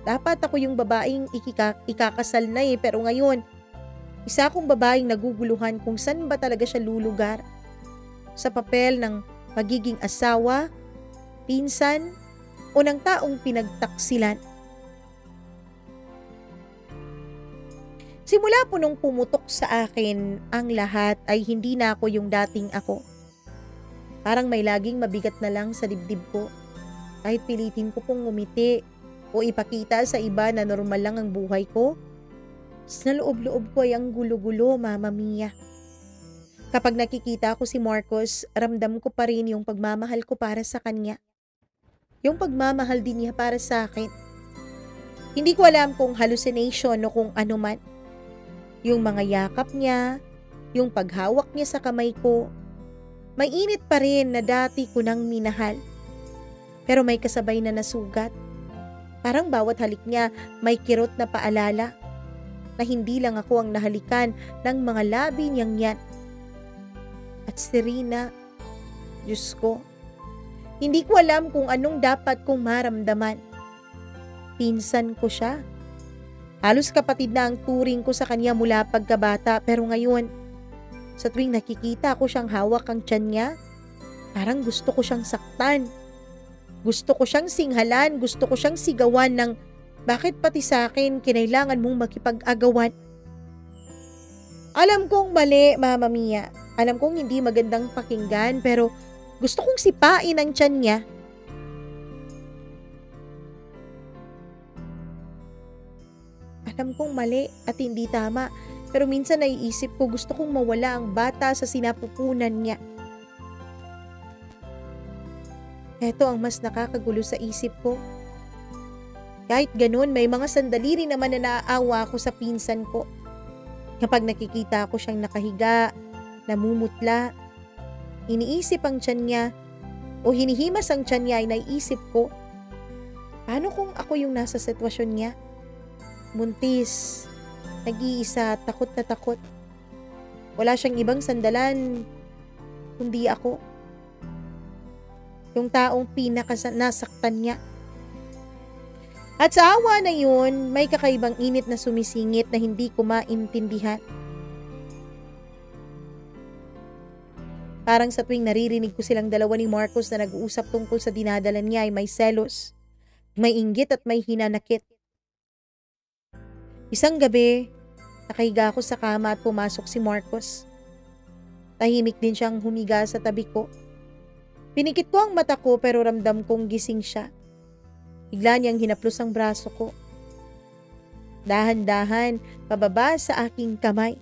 Dapat ako yung babaeng ikakasal na pero ngayon, isa akong babaeng naguguluhan kung saan ba talaga siya lulugar. Sa papel ng pagiging asawa, pinsan, o ng taong pinagtaksilan. Simula po nung pumutok sa akin ang lahat ay hindi na ako yung dating ako. Parang may laging mabigat na lang sa dibdib ko. Kahit pilitin ko pong ngumiti o ipakita sa iba na normal lang ang buhay ko, sa loob-loob ko ay ang gulo-gulo, Mama Mia. Kapag nakikita ko si Marcos, ramdam ko pa rin yung pagmamahal ko para sa kanya. Yung pagmamahal din niya para sa akin. Hindi ko alam kung hallucination o kung ano man. Yung mga yakap niya, yung paghawak niya sa kamay ko, may init pa rin na dati ko nang minahal. Pero may kasabay na nasugat. Parang bawat halik niya may kirot na paalala na hindi lang ako ang nahalikan ng mga labi niyang yan. At si Rina, Diyos ko, hindi ko alam kung anong dapat kong maramdaman. Pinsan ko siya. Halos kapatid na ang turing ko sa kanya mula pagkabata, pero ngayon, sa tuwing nakikita ko siyang hawak ang tiyan niya, parang gusto ko siyang saktan. Gusto ko siyang singhalan, gusto ko siyang sigawan ng bakit pati sa akin kinailangan mong makipag-agawan. Alam kong mali, Mama Mia. Alam kong hindi magandang pakinggan, pero gusto kong sipain ang tiyan niya. Alam kong mali at hindi tama, pero minsan naiisip ko gusto kong mawala ang bata sa sinapupunan niya. Ito ang mas nakakagulo sa isip ko. Kahit ganun, may mga sandali rin naman na naaawa ako sa pinsan ko. Kapag nakikita ko siyang nakahiga, namumutla, iniisip ang tiyan niya o hinihimas ang tiyan niya ay naiisip ko, paano kung ako yung nasa sitwasyon niya? Buntis, nag-iisa, takot na takot. Wala siyang ibang sandalan, kundi ako. Yung taong nasaktan niya. At sa awa na yun, may kakaibang init na sumisingit na hindi ko maintindihan. Parang sa tuwing naririnig ko silang dalawa ni Marcos na nag-uusap tungkol sa dinadala niya ay may selos, may inggit at may hinanakit. Isang gabi, nakahiga ako sa kama at pumasok si Marcos. Tahimik din siyang humiga sa tabi ko. Pinikit ko ang mata ko pero ramdam kong gising siya. Bigla niyang hinaplos ang braso ko. Dahan-dahan, pababa sa aking kamay.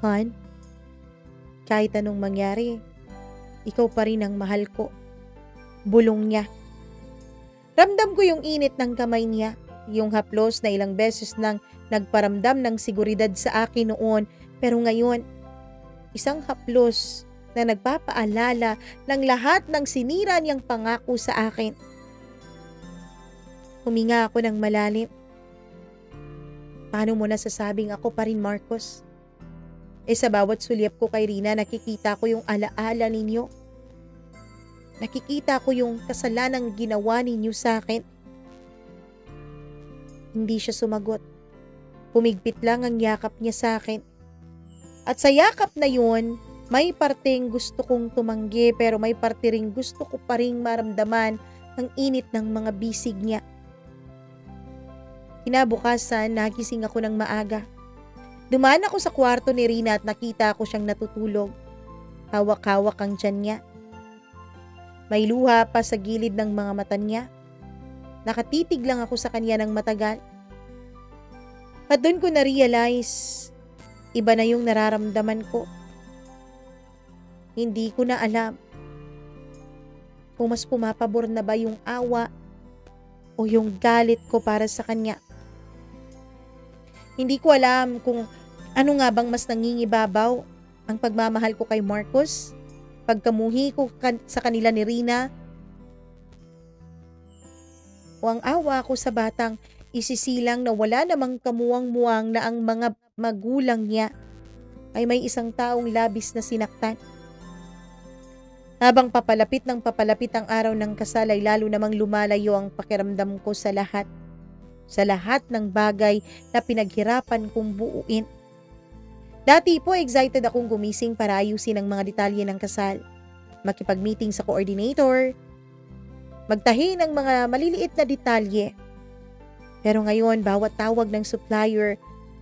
Han, kahit anong mangyari, ikaw pa rin ang mahal ko. Bulong niya. Ramdam ko yung init ng kamay niya. Yung haplos na ilang beses nang nagparamdam ng seguridad sa akin noon, pero ngayon, isang haplos na nagpapaalala ng lahat ng sinira niyang pangako sa akin. Huminga ako ng malalim. Paano mo nasasabing ako pa rin, Marcos? Sa bawat sulyap ko kay Rina, nakikita ko yung alaala ninyo. Nakikita ko yung kasalanang ginawa ninyo sa akin. Hindi siya sumagot. Pumigpit lang ang yakap niya sa akin. At sa yakap na yun, may parteng gusto kong tumanggi pero may parte ring gusto ko pa ring maramdaman ang init ng mga bisig niya. Kinabukasan, nagising ako ng maaga. Dumaan ako sa kwarto ni Rina at nakita ko siyang natutulog. Hawak-hawak ang tiyan niya. May luha pa sa gilid ng mga mata niya. Nakatitig lang ako sa kanya ng matagal. At doon ko na-realize, iba na yung nararamdaman ko. Hindi ko na alam kung mas pumapabor na ba yung awa o yung galit ko para sa kanya. Hindi ko alam kung ano nga bang mas nangingibabaw, ang pagmamahal ko kay Marcos, pagkamuhi ko sa kanila ni Rina, o ang awa ko sa batang isisilang na wala namang kamuwang-muwang na ang mga magulang niya ay may isang taong labis na sinaktan. Habang papalapit ang araw ng kasal ay lalo namang lumalayo ang pakiramdam ko sa lahat. Sa lahat ng bagay na pinaghirapan kong buuin. Dati po excited akong gumising para ayusin ang mga detalye ng kasal. Makipag-meeting sa coordinator. Magtahi ng mga maliliit na detalye. Pero ngayon, bawat tawag ng supplier,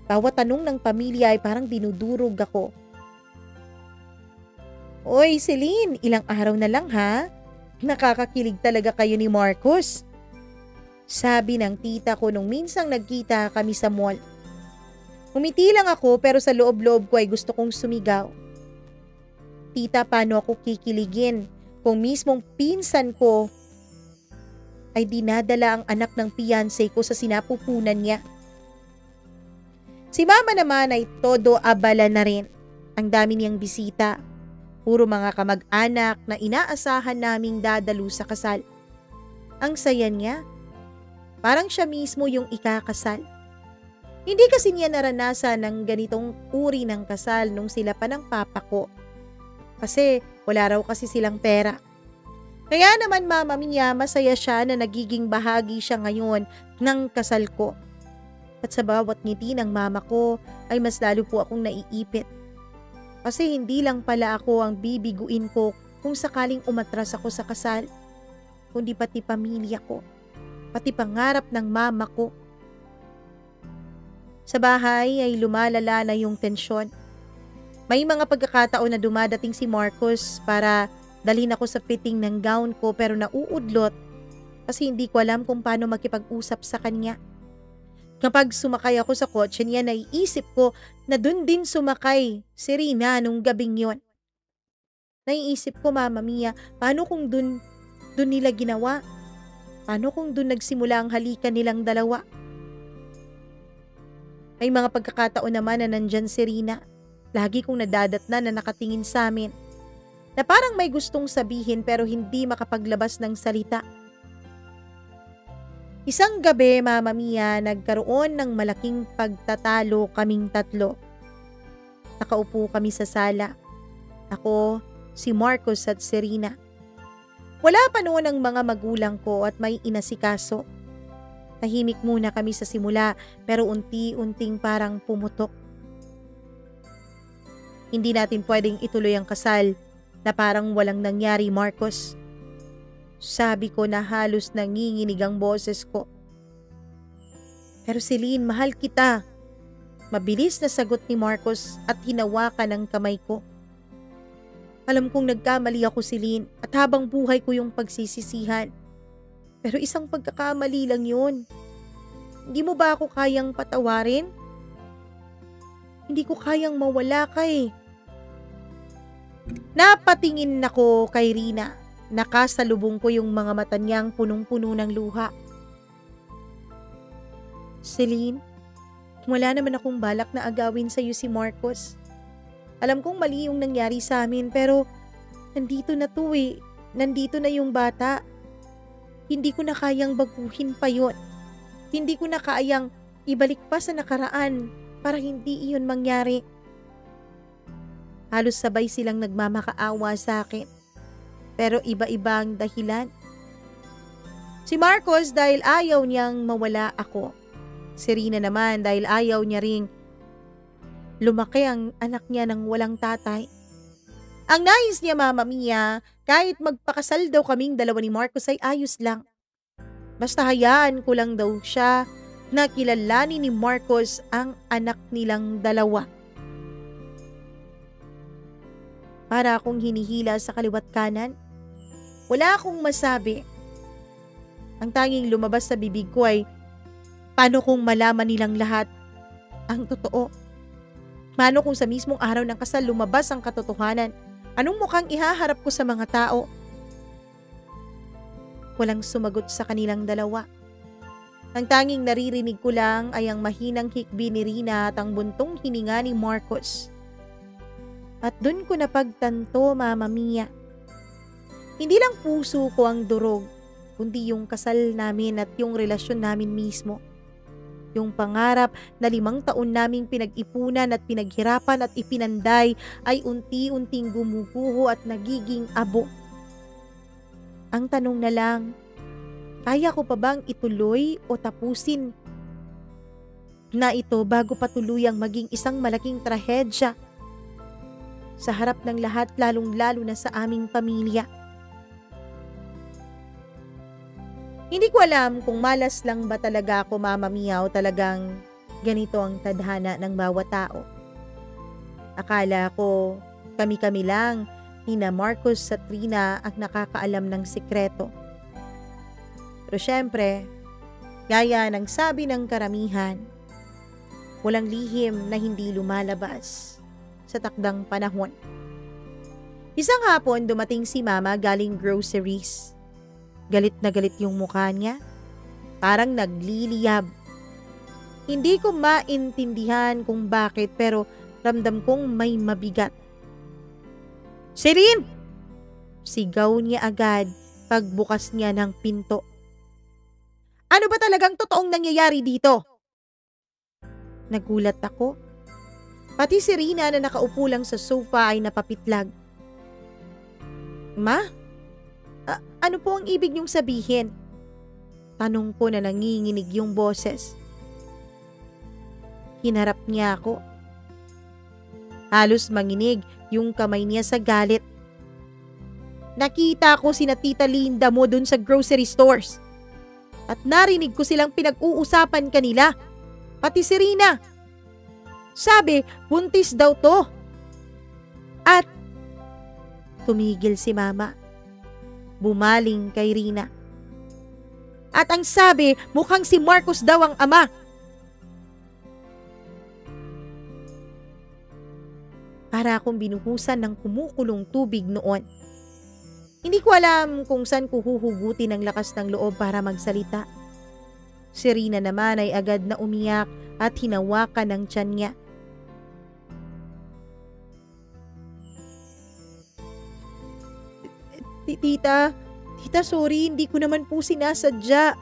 bawat tanong ng pamilya ay parang dinudurog ako. Oy, Celine, ilang araw na lang ha? Nakakakilig talaga kayo ni Marcos. Sabi ng tita ko nung minsang nagkita kami sa mall. Umiti lang ako pero sa loob-loob ko ay gusto kong sumigaw. Tita, paano ako kikiligin kung mismong pinsan ko ay dinadala ang anak ng fiancé ko sa sinapupunan niya? Si mama naman ay todo abala na rin. Ang dami niyang bisita. Puro mga kamag-anak na inaasahan naming dadalu sa kasal. Ang saya niya. Parang siya mismo yung ikakasal. Hindi kasi niya naranasan ng ganitong uri ng kasal nung sila pa ng papa ko. Kasi wala raw kasi silang pera. Kaya naman mama niya, masaya siya na nagiging bahagi siya ngayon ng kasal ko. At sa bawat ngiti ng mama ko ay mas lalo po akong naiipit. Kasi hindi lang pala ako ang bibiguin ko kung sakaling umatras ako sa kasal, kundi pati pamilya ko, pati pangarap ng mama ko. Sa bahay ay lumalala na yung tensyon. May mga pagkakataon na dumadating si Marcos para dalhin ako sa fitting ng gown ko pero nauudlot kasi hindi ko alam kung paano makipag-usap sa kanya. Kapag sumakay ako sa kotse niya, naiisip ko na dun din sumakay si Rina nung gabing yon. Naiisip ko, Mama Mia, paano kung dun nila ginawa? Paano kung dun nagsimula ang halikan nilang dalawa? May mga pagkakataon naman na nandyan si Rina. Lagi kong nadadatnan na nakatingin sa amin. Na parang may gustong sabihin pero hindi makapaglabas ng salita. Isang gabi, Mama Mia, nagkaroon ng malaking pagtatalo kaming tatlo. Nakaupo kami sa sala. Ako, si Marcos at si Rina. Wala pa noon ang mga magulang ko at may inasikaso. Tahimik muna kami sa simula pero unti-unting parang pumutok. Hindi natin pwedeng ituloy ang kasal na parang walang nangyari, Marcos. Sabi ko na halos nanginginig ang boses ko. Pero Celine, mahal kita. Mabilis na sagot ni Marcos at hinawakan ang kamay ko. Alam kong nagkamali ako, Celine, at habang buhay ko yung pagsisisihan. Pero isang pagkakamali lang yun. Hindi mo ba ako kayang patawarin? Hindi ko kayang mawala ka eh. Napatingin ako kay Rina. Nakasalubong ko yung mga mata niyang punong-puno ng luha. Celine, wala naman akong balak na agawin sa'yo si Marcos. Alam kong mali yung nangyari sa amin pero nandito na to eh. Nandito na yung bata. Hindi ko na kayang baguhin pa yon. Hindi ko na kayang ibalik pa sa nakaraan para hindi iyon mangyari. Halos sabay silang nagmamakaawa sa akin. Pero iba-iba ang dahilan. Si Marcos dahil ayaw niyang mawala ako. Si Rina naman dahil ayaw niya ring lumaki ang anak niya ng walang tatay. Ang nais niya, Mama Mia, kahit magpakasal daw kaming dalawa ni Marcos ay ayos lang. Basta hayaan ko lang daw siya na kilalanin ni Marcos ang anak nilang dalawa. Para akong hinihila sa kaliwat kanan. Wala akong masabi. Ang tanging lumabas sa bibig ko ay, paano kung malaman nilang lahat ang totoo? Paano kung sa mismong araw ng kasal lumabas ang katotohanan? Anong mukhang ihaharap ko sa mga tao? Walang sumagot sa kanilang dalawa. Ang tanging naririnig ko lang ay ang mahinang hikbi ni Rina at ang buntong hininga ni Marcos. At dun ko napagtanto, Mama Mia. Hindi lang puso ko ang durog, kundi yung kasal namin at yung relasyon namin mismo. Yung pangarap na 5 taon naming pinag-ipunan at pinaghirapan at ipinanday ay unti-unting gumuguho at nagiging abo. Ang tanong na lang, kaya ko pa bang ituloy o tapusin na ito bago pa tuluyang maging isang malaking trahedya sa harap ng lahat, lalong-lalo na sa aming pamilya? Hindi ko alam kung malas lang ba talaga ako, Mama Mia, o talagang ganito ang tadhana ng bawat tao. Akala ko kami-kami lang, Nina Marcos at Rina, ang nakakaalam ng sikreto. Pero syempre, gaya ng sabi ng karamihan, walang lihim na hindi lumalabas sa takdang panahon. Isang hapon, dumating si Mama galing groceries. Galit na galit yung mukha niya. Parang nagliliyab. Hindi ko maintindihan kung bakit, pero ramdam kong may mabigat. "Celine!" Sigaw niya agad pagbukas niya ng pinto. "Ano ba talagang totoong nangyayari dito?" Nagulat ako. Pati si Rina na nakaupo lang sa sofa ay napapitlag. "Ma? Ano po ang ibig niyong sabihin?" Tanong ko na nanginginig yung boses. Hinarap niya ako. Halos manginig yung kamay niya sa galit. "Nakita ko sina Tita Linda mo dun sa grocery stores. At narinig ko silang pinag-uusapan kanila. Pati si Rina. Sabi, buntis daw to. At..." Tumigil si Mama. Bumaling kay Rina. "At ang sabi, mukhang si Marcos daw ang ama." Para akong binuhusan ng kumukulong tubig noon. Hindi ko alam kung saan ko huhugutin ang lakas ng loob para magsalita. Si Rina naman ay agad na umiyak at hinawakan ng tiyan niya. Tita, sorry, hindi ko naman po sinasadya."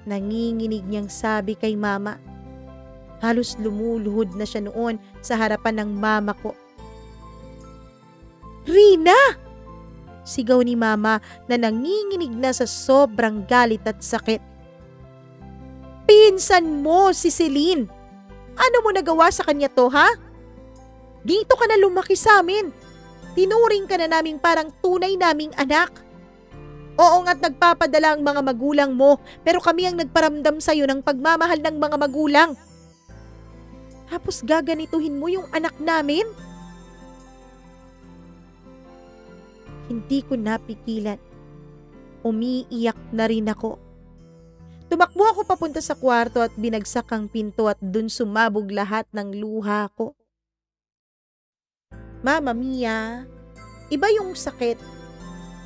Nanginginig niyang sabi kay Mama. Halos lumuluhod na siya noon sa harapan ng mama ko. "Rina!" Sigaw ni Mama na nanginginig na sa sobrang galit at sakit. "Pinsan mo si Celine! Ano mo nagawa sa kanya to, ha? Dito ka na lumaki sa amin. Tinuring ka na naming parang tunay naming anak. Oo nga't nagpapadala ang mga magulang mo, pero kami ang nagparamdam sa'yo ng pagmamahal ng mga magulang. Tapos gaganituhin mo yung anak namin?" Hindi ko napigilan. Umiiyak na rin ako. Tumakbo ako papunta sa kwarto at binagsak ang pinto at dun sumabog lahat ng luha ko. Mama Mia, iba yung sakit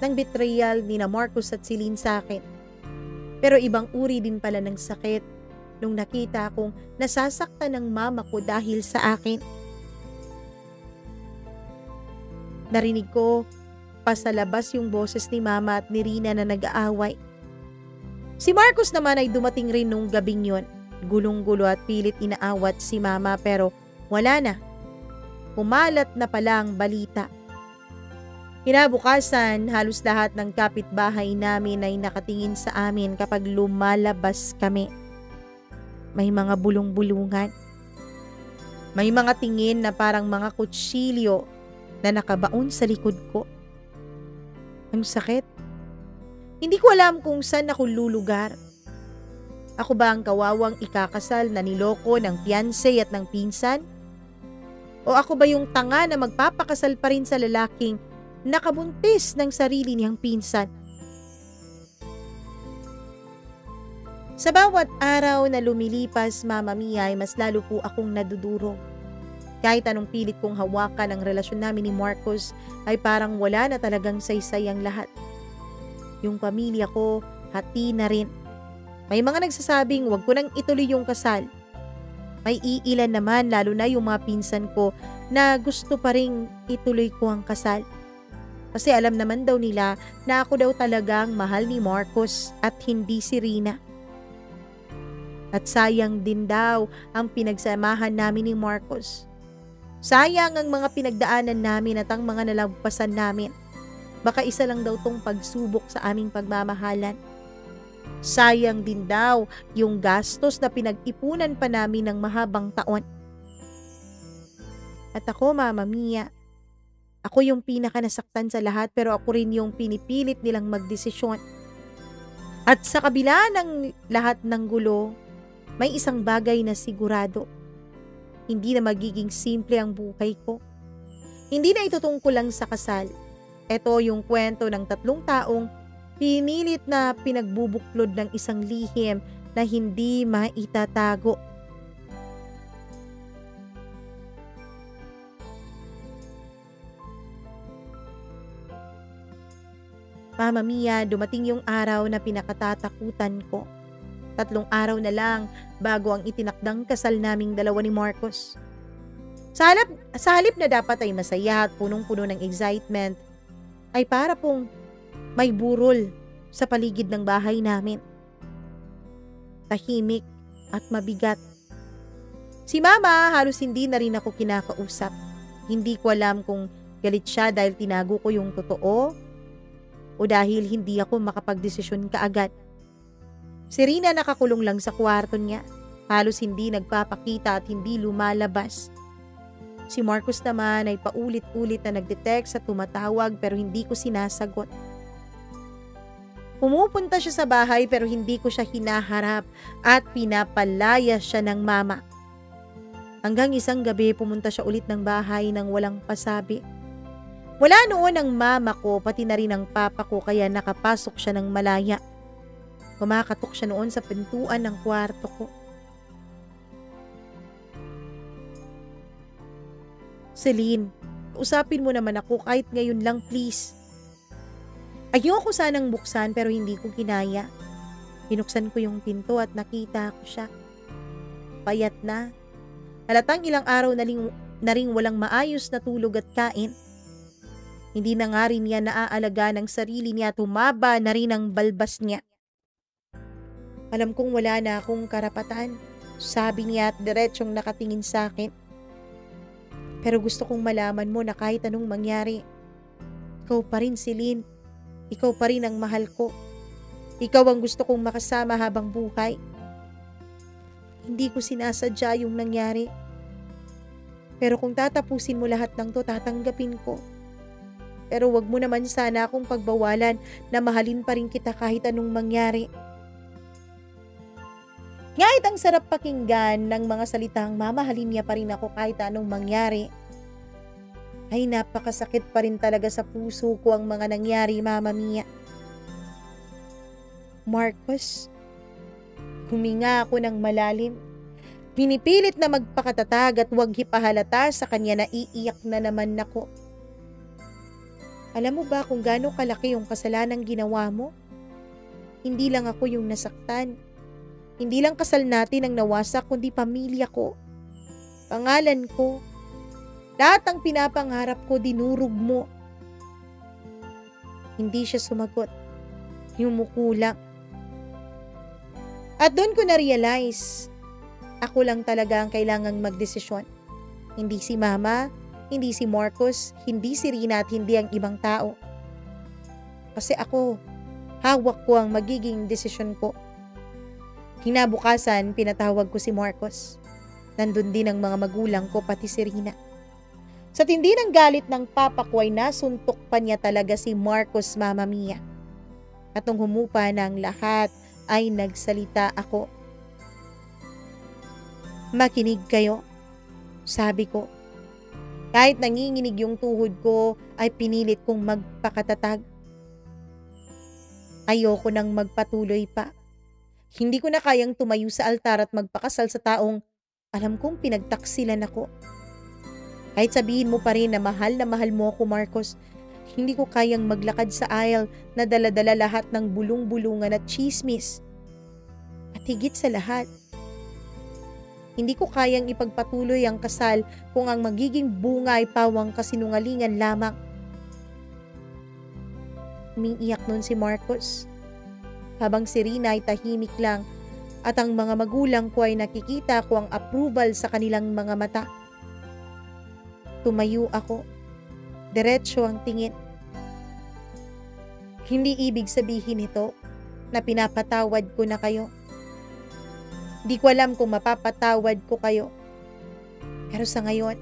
ng betrayal ni na Marcos at Celine sa akin. Pero ibang uri din pala ng sakit nung nakita kong nasasaktan ng mama ko dahil sa akin. Narinig ko pasalabas yung boses ni Mama at ni Rina na nag-aaway. Si Marcos naman ay dumating rin nung gabing yon. Gulong-gulo at pilit inaawat si Mama pero wala na. Kumalat na pala ang balita. Kinabukasan, halos lahat ng kapitbahay namin ay nakatingin sa amin kapag lumalabas kami. May mga bulong-bulungan. May mga tingin na parang mga kutsilyo na nakabaon sa likod ko. Ang sakit. Hindi ko alam kung saan ako lulugar. Ako ba ang kawawang ikakasal na niloko ng fiancé at ng pinsan? O ako ba yung tanga na magpapakasal pa rin sa lalaking nakabuntis ng sarili niyang pinsan? Sa bawat araw na lumilipas, Mama Mia, ay mas lalo po akong nadudurog. Kahit anong pilit kong hawakan ang relasyon namin ni Marcos, ay parang wala na talagang saysay ang lahat. Yung pamilya ko, hati na rin. May mga nagsasabing wag ko nang ituloy yung kasal. May iilan naman, lalo na yung mga pinsan ko, na gusto pa rin ituloy ko ang kasal. Kasi alam naman daw nila na ako daw talagang mahal ni Marcos at hindi si Rina. At sayang din daw ang pinagsamahan namin ni Marcos. Sayang ang mga pinagdaanan namin at ang mga nalagpasan namin. Baka isa lang daw tong pagsubok sa aming pagmamahalan. Sayang din daw yung gastos na pinag-ipunan pa namin ng mahabang taon. At ako, Mama Mia, ako yung pinaka-nasaktan sa lahat, pero ako rin yung pinipilit nilang magdesisyon. At sa kabila ng lahat ng gulo, may isang bagay na sigurado. Hindi na magiging simple ang buhay ko. Hindi na ito tungkol lang sa kasal. Ito yung kwento ng 3 taong pinilit na pinagbubuklod ng isang lihim na hindi maitatago. Mama Mia, dumating yung araw na pinakatatakutan ko. 3 araw na lang bago ang itinakdang kasal naming dalawa ni Marcos. Sa halip na dapat ay masaya at punong-puno ng excitement, ay para pong may burol sa paligid ng bahay namin. Tahimik at mabigat. Si Mama halos hindi na rin ako kinakausap. Hindi ko alam kung galit siya dahil tinago ko yung totoo o dahil hindi ako makapagdesisyon kaagad. Si Rina nakakulong lang sa kwarto niya. Halos hindi nagpapakita at hindi lumalabas. Si Marcos naman ay paulit-ulit na nagde-text at tumatawag pero hindi ko sinasagot. Pumupunta siya sa bahay pero hindi ko siya hinaharap at pinapalaya siya ng Mama. Hanggang isang gabi pumunta siya ulit ng bahay nang walang pasabi. Wala noon ang Mama ko pati na rin ang Papa ko kaya nakapasok siya ng malaya. Kumakatok siya noon sa pintuan ng kwarto ko. Celine, usapin mo naman ako kahit ngayon lang please. Ayoko sanang buksan pero hindi ko kinaya. Binuksan ko yung pinto at nakita ko siya. Payat na. Halatang ilang araw na ring walang maayos na tulog at kain. Hindi na nga rin niya naaalaga ng sarili niya at humaba na rin ang balbas niya. Alam kong wala na akong karapatan, sabi niya at diretsyong nakatingin sa akin. Pero gusto kong malaman mo na kahit anong mangyari, ikaw pa rin, Celine. Ikaw pa rin ang mahal ko. Ikaw ang gusto kong makasama habang buhay. Hindi ko sinasadya yung nangyari. Pero kung tatapusin mo lahat ng to, tatanggapin ko. Pero wag mo naman sana akong pagbawalan na mahalin pa rin kita kahit anong mangyari. Kahit ang sarap pakinggan ng mga salitang mamahalin niya pa rin ako kahit anong mangyari, ay napakasakit pa rin talaga sa puso ko ang mga nangyari, Mama Mia. Marcos, huminga ako ng malalim. Pinipilit na magpakatatag at huwag hipahalata sa kanya na iiyak na naman ako. Alam mo ba kung gaano kalaki yung kasalanang ginawa mo? Hindi lang ako yung nasaktan. Hindi lang kasal natin ang nawasak kundi pamilya ko. Pangalan ko. Lahat ng pinapangarap ko dinurog mo. Hindi siya sumagot. Yumuko lang. At doon ko na-realize, ako lang talaga ang kailangang magdesisyon. Hindi si Mama, hindi si Marcos, hindi si Rina at hindi ang ibang tao. Kasi ako, hawak ko ang magiging desisyon ko. Kinabukasan, pinatawag ko si Marcos. Nandun din ang mga magulang ko pati si Rina. Sa tindi ng galit ng papa ko ay nasuntok pa niya talaga si Marcos, Mama Mia. At nung humupa na ang lahat ay nagsalita ako. Makinig kayo, sabi ko. Kahit nanginginig yung tuhod ko ay pinilit kong magpakatatag. Ayoko nang magpatuloy pa. Hindi ko na kayang tumayo sa altar at magpakasal sa taong alam kong pinagtaksilan ako. Kahit sabihin mo pa rin na mahal mo ako, Marcos, hindi ko kayang maglakad sa aisle na dala-dala lahat ng bulong-bulungan at chismis. At higit sa lahat, hindi ko kayang ipagpatuloy ang kasal kung ang magiging bunga ay pawang kasinungalingan lamang. Umiiyak nun si Marcos, habang si Rina ay tahimik lang at ang mga magulang ko ay nakikita ko ang approval sa kanilang mga mata. Tumayo ako, diretso ang tingin. Hindi ibig sabihin ito na pinapatawad ko na kayo. Di ko alam kung mapapatawad ko kayo. Pero sa ngayon,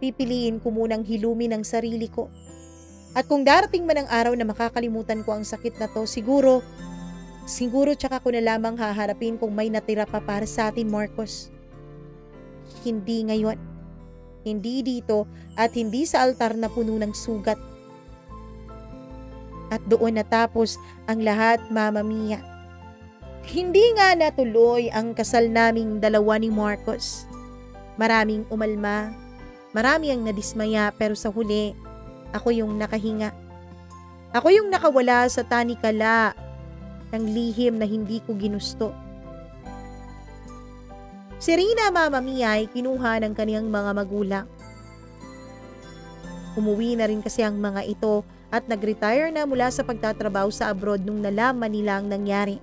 pipiliin ko munang hilumin ang sarili ko. At kung darating man ang araw na makakalimutan ko ang sakit na to, siguro tsaka ko na lamang haharapin kung may natira pa para sa atin, Marcos. Hindi ngayon. Hindi dito at hindi sa altar na puno ng sugat. At doon natapos ang lahat, Mama Mia. Hindi nga natuloy ang kasal naming dalawa ni Marcos. Maraming umalma, marami ang nadismaya, pero sa huli, ako yung nakahinga. Ako yung nakawala sa tanikala ng lihim na hindi ko ginusto. Si Rina, Mama Mia, ay kinuha ng kaniyang mga magulang. Umuwi na rin kasi ang mga ito at nag-retire na mula sa pagtatrabaho sa abroad nung nalaman nila ang nangyari.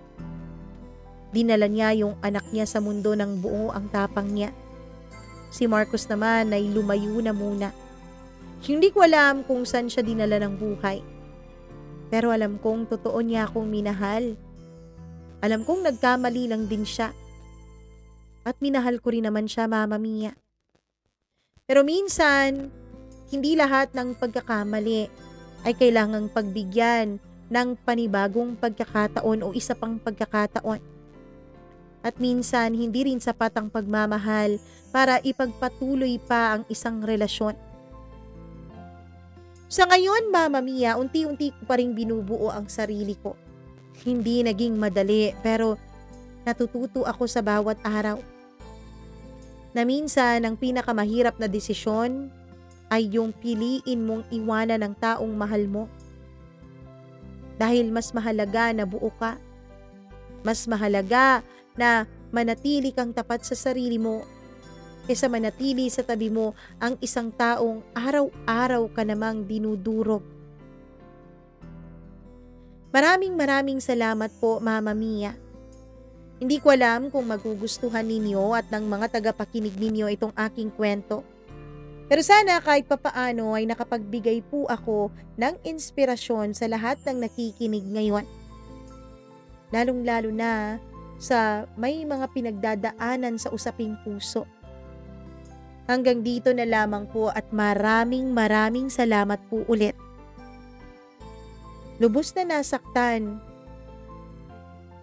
Dinala niya yung anak niya sa mundo ng buo ang tapang niya. Si Marcos naman ay lumayo na muna. Hindi ko alam kung saan siya dinala ng buhay. Pero alam kong totoo niya akong minahal. Alam kong nagkamali lang din siya. At minahal ko rin naman siya, Mama Mia. Pero minsan, hindi lahat ng pagkakamali ay kailangang pagbigyan ng panibagong pagkakataon o isa pang pagkakataon. At minsan, hindi rin sapat ang pagmamahal para ipagpatuloy pa ang isang relasyon. Sa ngayon, Mama Mia, unti-unti ko pa rin binubuo ang sarili ko. Hindi naging madali, pero natututo ako sa bawat araw. Na minsan, ang pinakamahirap na desisyon ay yung piliin mong iwanan ng taong mahal mo. Dahil mas mahalaga na buo ka. Mas mahalaga na manatili kang tapat sa sarili mo kaysa manatili sa tabi mo ang isang taong araw-araw ka namang dinudurog. Maraming salamat po, Mama Mia. Hindi ko alam kung magugustuhan ninyo at ng mga tagapakinig ninyo itong aking kwento. Pero sana kahit papaano ay nakapagbigay po ako ng inspirasyon sa lahat ng nakikinig ngayon. Lalong-lalo na sa may mga pinagdadaanan sa usaping puso. Hanggang dito na lamang po at maraming salamat po ulit. Lubos na nasaktan,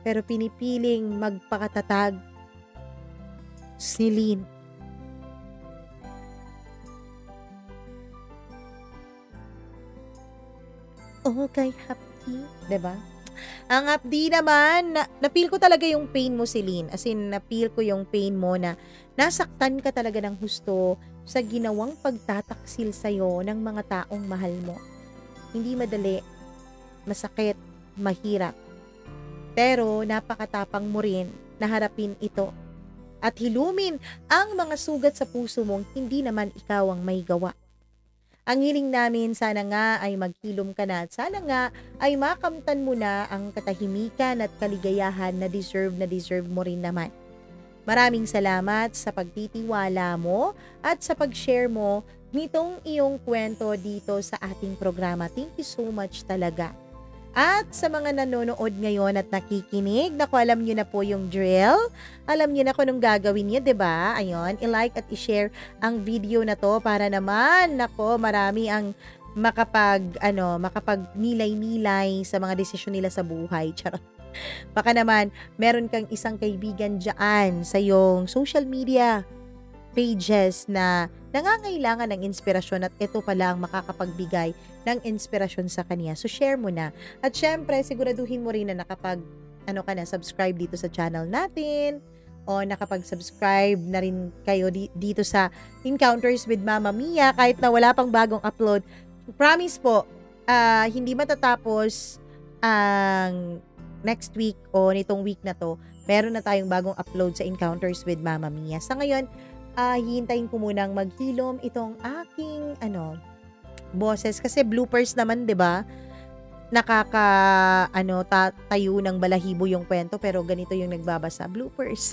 pero pinipiling magpakatatag. Si Lynn. Okay, happy, diba? Ang hapdi naman, na-feel ko talaga yung pain mo, Celine. As in, na-feel ko yung pain mo na nasaktan ka talaga ng husto sa ginawang pagtataksil sa'yo ng mga taong mahal mo. Hindi madali, masakit, mahirap. Pero napakatapang mo rin na harapin ito at hilumin ang mga sugat sa puso mong hindi naman ikaw ang may gawa. Ang hiling namin, sana nga ay maghilom ka na at sana nga ay makamtan mo na ang katahimikan at kaligayahan na deserve mo rin naman. Maraming salamat sa pagtitiwala mo at sa pag-share mo nitong iyong kwento dito sa ating programa. Thank you so much talaga. At sa mga nanonood ngayon at nakikinig, naku, alam nyo na po yung drill. Alam nyo na kung anong gagawin nyo, diba? Ayun, i-like at i-share ang video na to para naman, naku, marami ang makapag-nilay-nilay sa mga desisyon nila sa buhay. Charot. Baka naman, meron kang isang kaibigan dyan sa iyong social media pages na nangangailangan ng inspirasyon at ito pala ang makakapagbigay ng inspirasyon sa kanya. So share mo na. At syempre, siguraduhin mo rin na ano ka na, subscribe dito sa channel natin o nakapag-subscribe na rin kayo dito sa Encounters with Mama Mia kahit na wala pang bagong upload. Promise po, hindi matatapos ang next week o nitong week na to, meron na tayong bagong upload sa Encounters with Mama Mia. Sa ngayon, hihintayin ko munang maghilom itong aking boses kasi bloopers naman, 'di ba? Tayo ng balahibo yung kwento pero ganito yung nagbabasa, bloopers.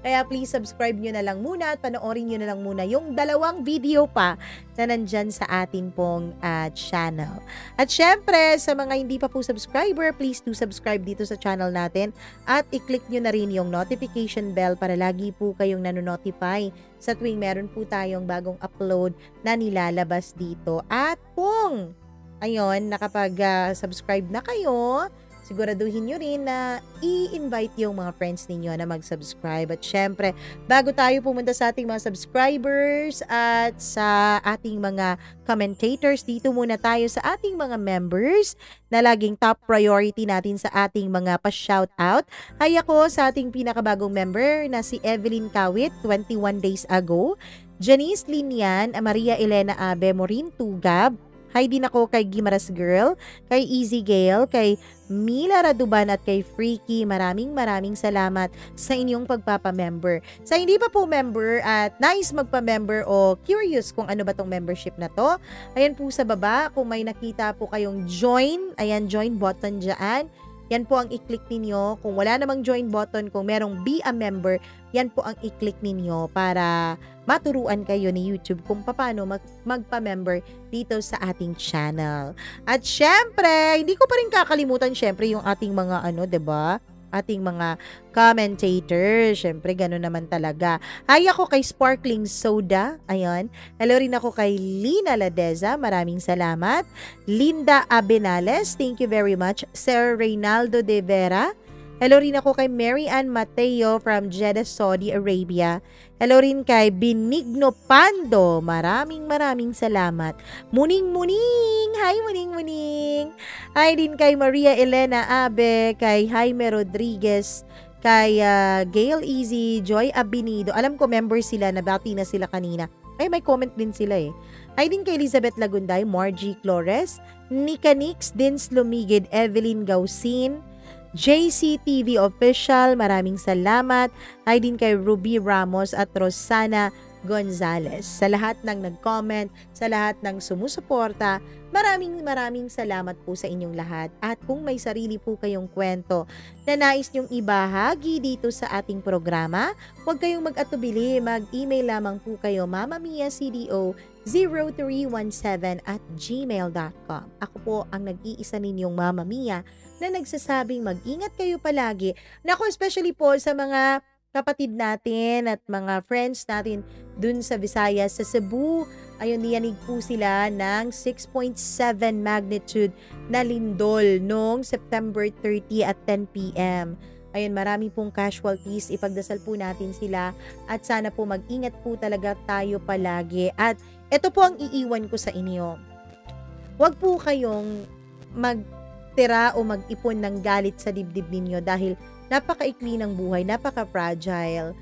Kaya please subscribe nyo na lang muna at panoorin nyo na lang muna yung 2 video pa na nandyan sa atin pong channel. At syempre, sa mga hindi pa po subscriber, please do subscribe dito sa channel natin at i-click nyo na rin yung notification bell para lagi po kayong nanonotify sa tuwing meron po tayong bagong upload na nilalabas dito. At kung nakapag-subscribe na kayo, siguraduhin nyo rin na i-invite yung mga friends ninyo na mag-subscribe. At syempre, bago tayo pumunta sa ating mga subscribers at sa ating mga commentators, dito muna tayo sa ating mga members na laging top priority natin sa ating mga pa-shoutout. Hay ako sa ating pinakabagong member na si Evelyn Kawit, 21 days ago, Janice Linian, Maria Elena Abe, Morin Tugab, hi din ako kay Gimaras Girl, kay Easy Gale, kay Mila Raduban at kay Freaky. Maraming salamat sa inyong pagpapamember. Sa hindi pa po member at nais magpa-member o curious kung ano ba tong membership na to, ayan po sa baba, kung may nakita po kayong join, ayan, join button dyan. Yan po ang i-click ninyo. Kung wala namang join button, kung merong be a member, yan po ang i-click ninyo para maturuan kayo ni YouTube kung paano magpa-member dito sa ating channel. At syempre, hindi ko pa rin kakalimutan syempre yung ating mga 'di ba? Ating mga commentators. Syempre, gano'n naman talaga. Hi ako kay Sparkling Soda. Ayan. Hello rin ako kay Lina Ladeza. Maraming salamat. Linda Abenales. Thank you very much. Sir Reynaldo De Vera. Hello rin ako kay Mary Ann Mateo from Jeddah, Saudi Arabia. Hello rin kay Benigno Pando. Maraming salamat. Muning. Hi, muning. Hi din kay Maria Elena Abe, kay Jaime Rodriguez, kay Gail Easy, Joy Abinido. Alam ko member sila, nabati na sila kanina. Ay, may comment din sila eh. Hi din kay Elizabeth Lagunday, Margie Flores, Nika Nix, Dins Lumigid, Evelyn Gausin, JCTV Official, maraming salamat. Hi din kay Ruby Ramos at Rosana Gonzales. Sa lahat ng nag-comment, sa lahat ng sumusuporta, maraming salamat po sa inyong lahat. At kung may sarili po kayong kwento na nais nyong ibahagi dito sa ating programa, huwag kayong mag-atubili, mag-email lamang po kayo mamamiacdo0317@gmail.com. Ako po ang nag-iisa ninyong Mama Mia na nagsasabing mag-ingat kayo palagi. Nako, especially po sa mga kapatid natin at mga friends natin dun sa Visayas, sa Cebu. Ayun, niyanig po sila ng 6.7 magnitude na lindol noong September 30 at 10 p.m. Ayun, marami pong casualties. Ipagdasal po natin sila at sana po mag-ingat po talaga tayo palagi. At ito po ang iiwan ko sa inyo. Huwag po kayong magtira o mag-ipon ng galit sa dibdib ninyo dahil napakaikli ng buhay, napaka-fragile.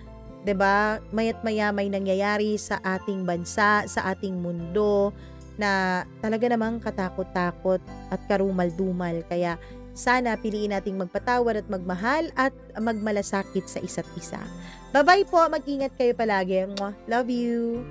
'Di ba? Maya't maya may nangyayari sa ating bansa, sa ating mundo na talaga namang katakot-takot at karumal-dumal. Kaya sana piliin nating magpatawad at magmahal at magmalasakit sa isa't isa. Bye-bye po, mag-ingat kayo palagi. Mwah. Love you.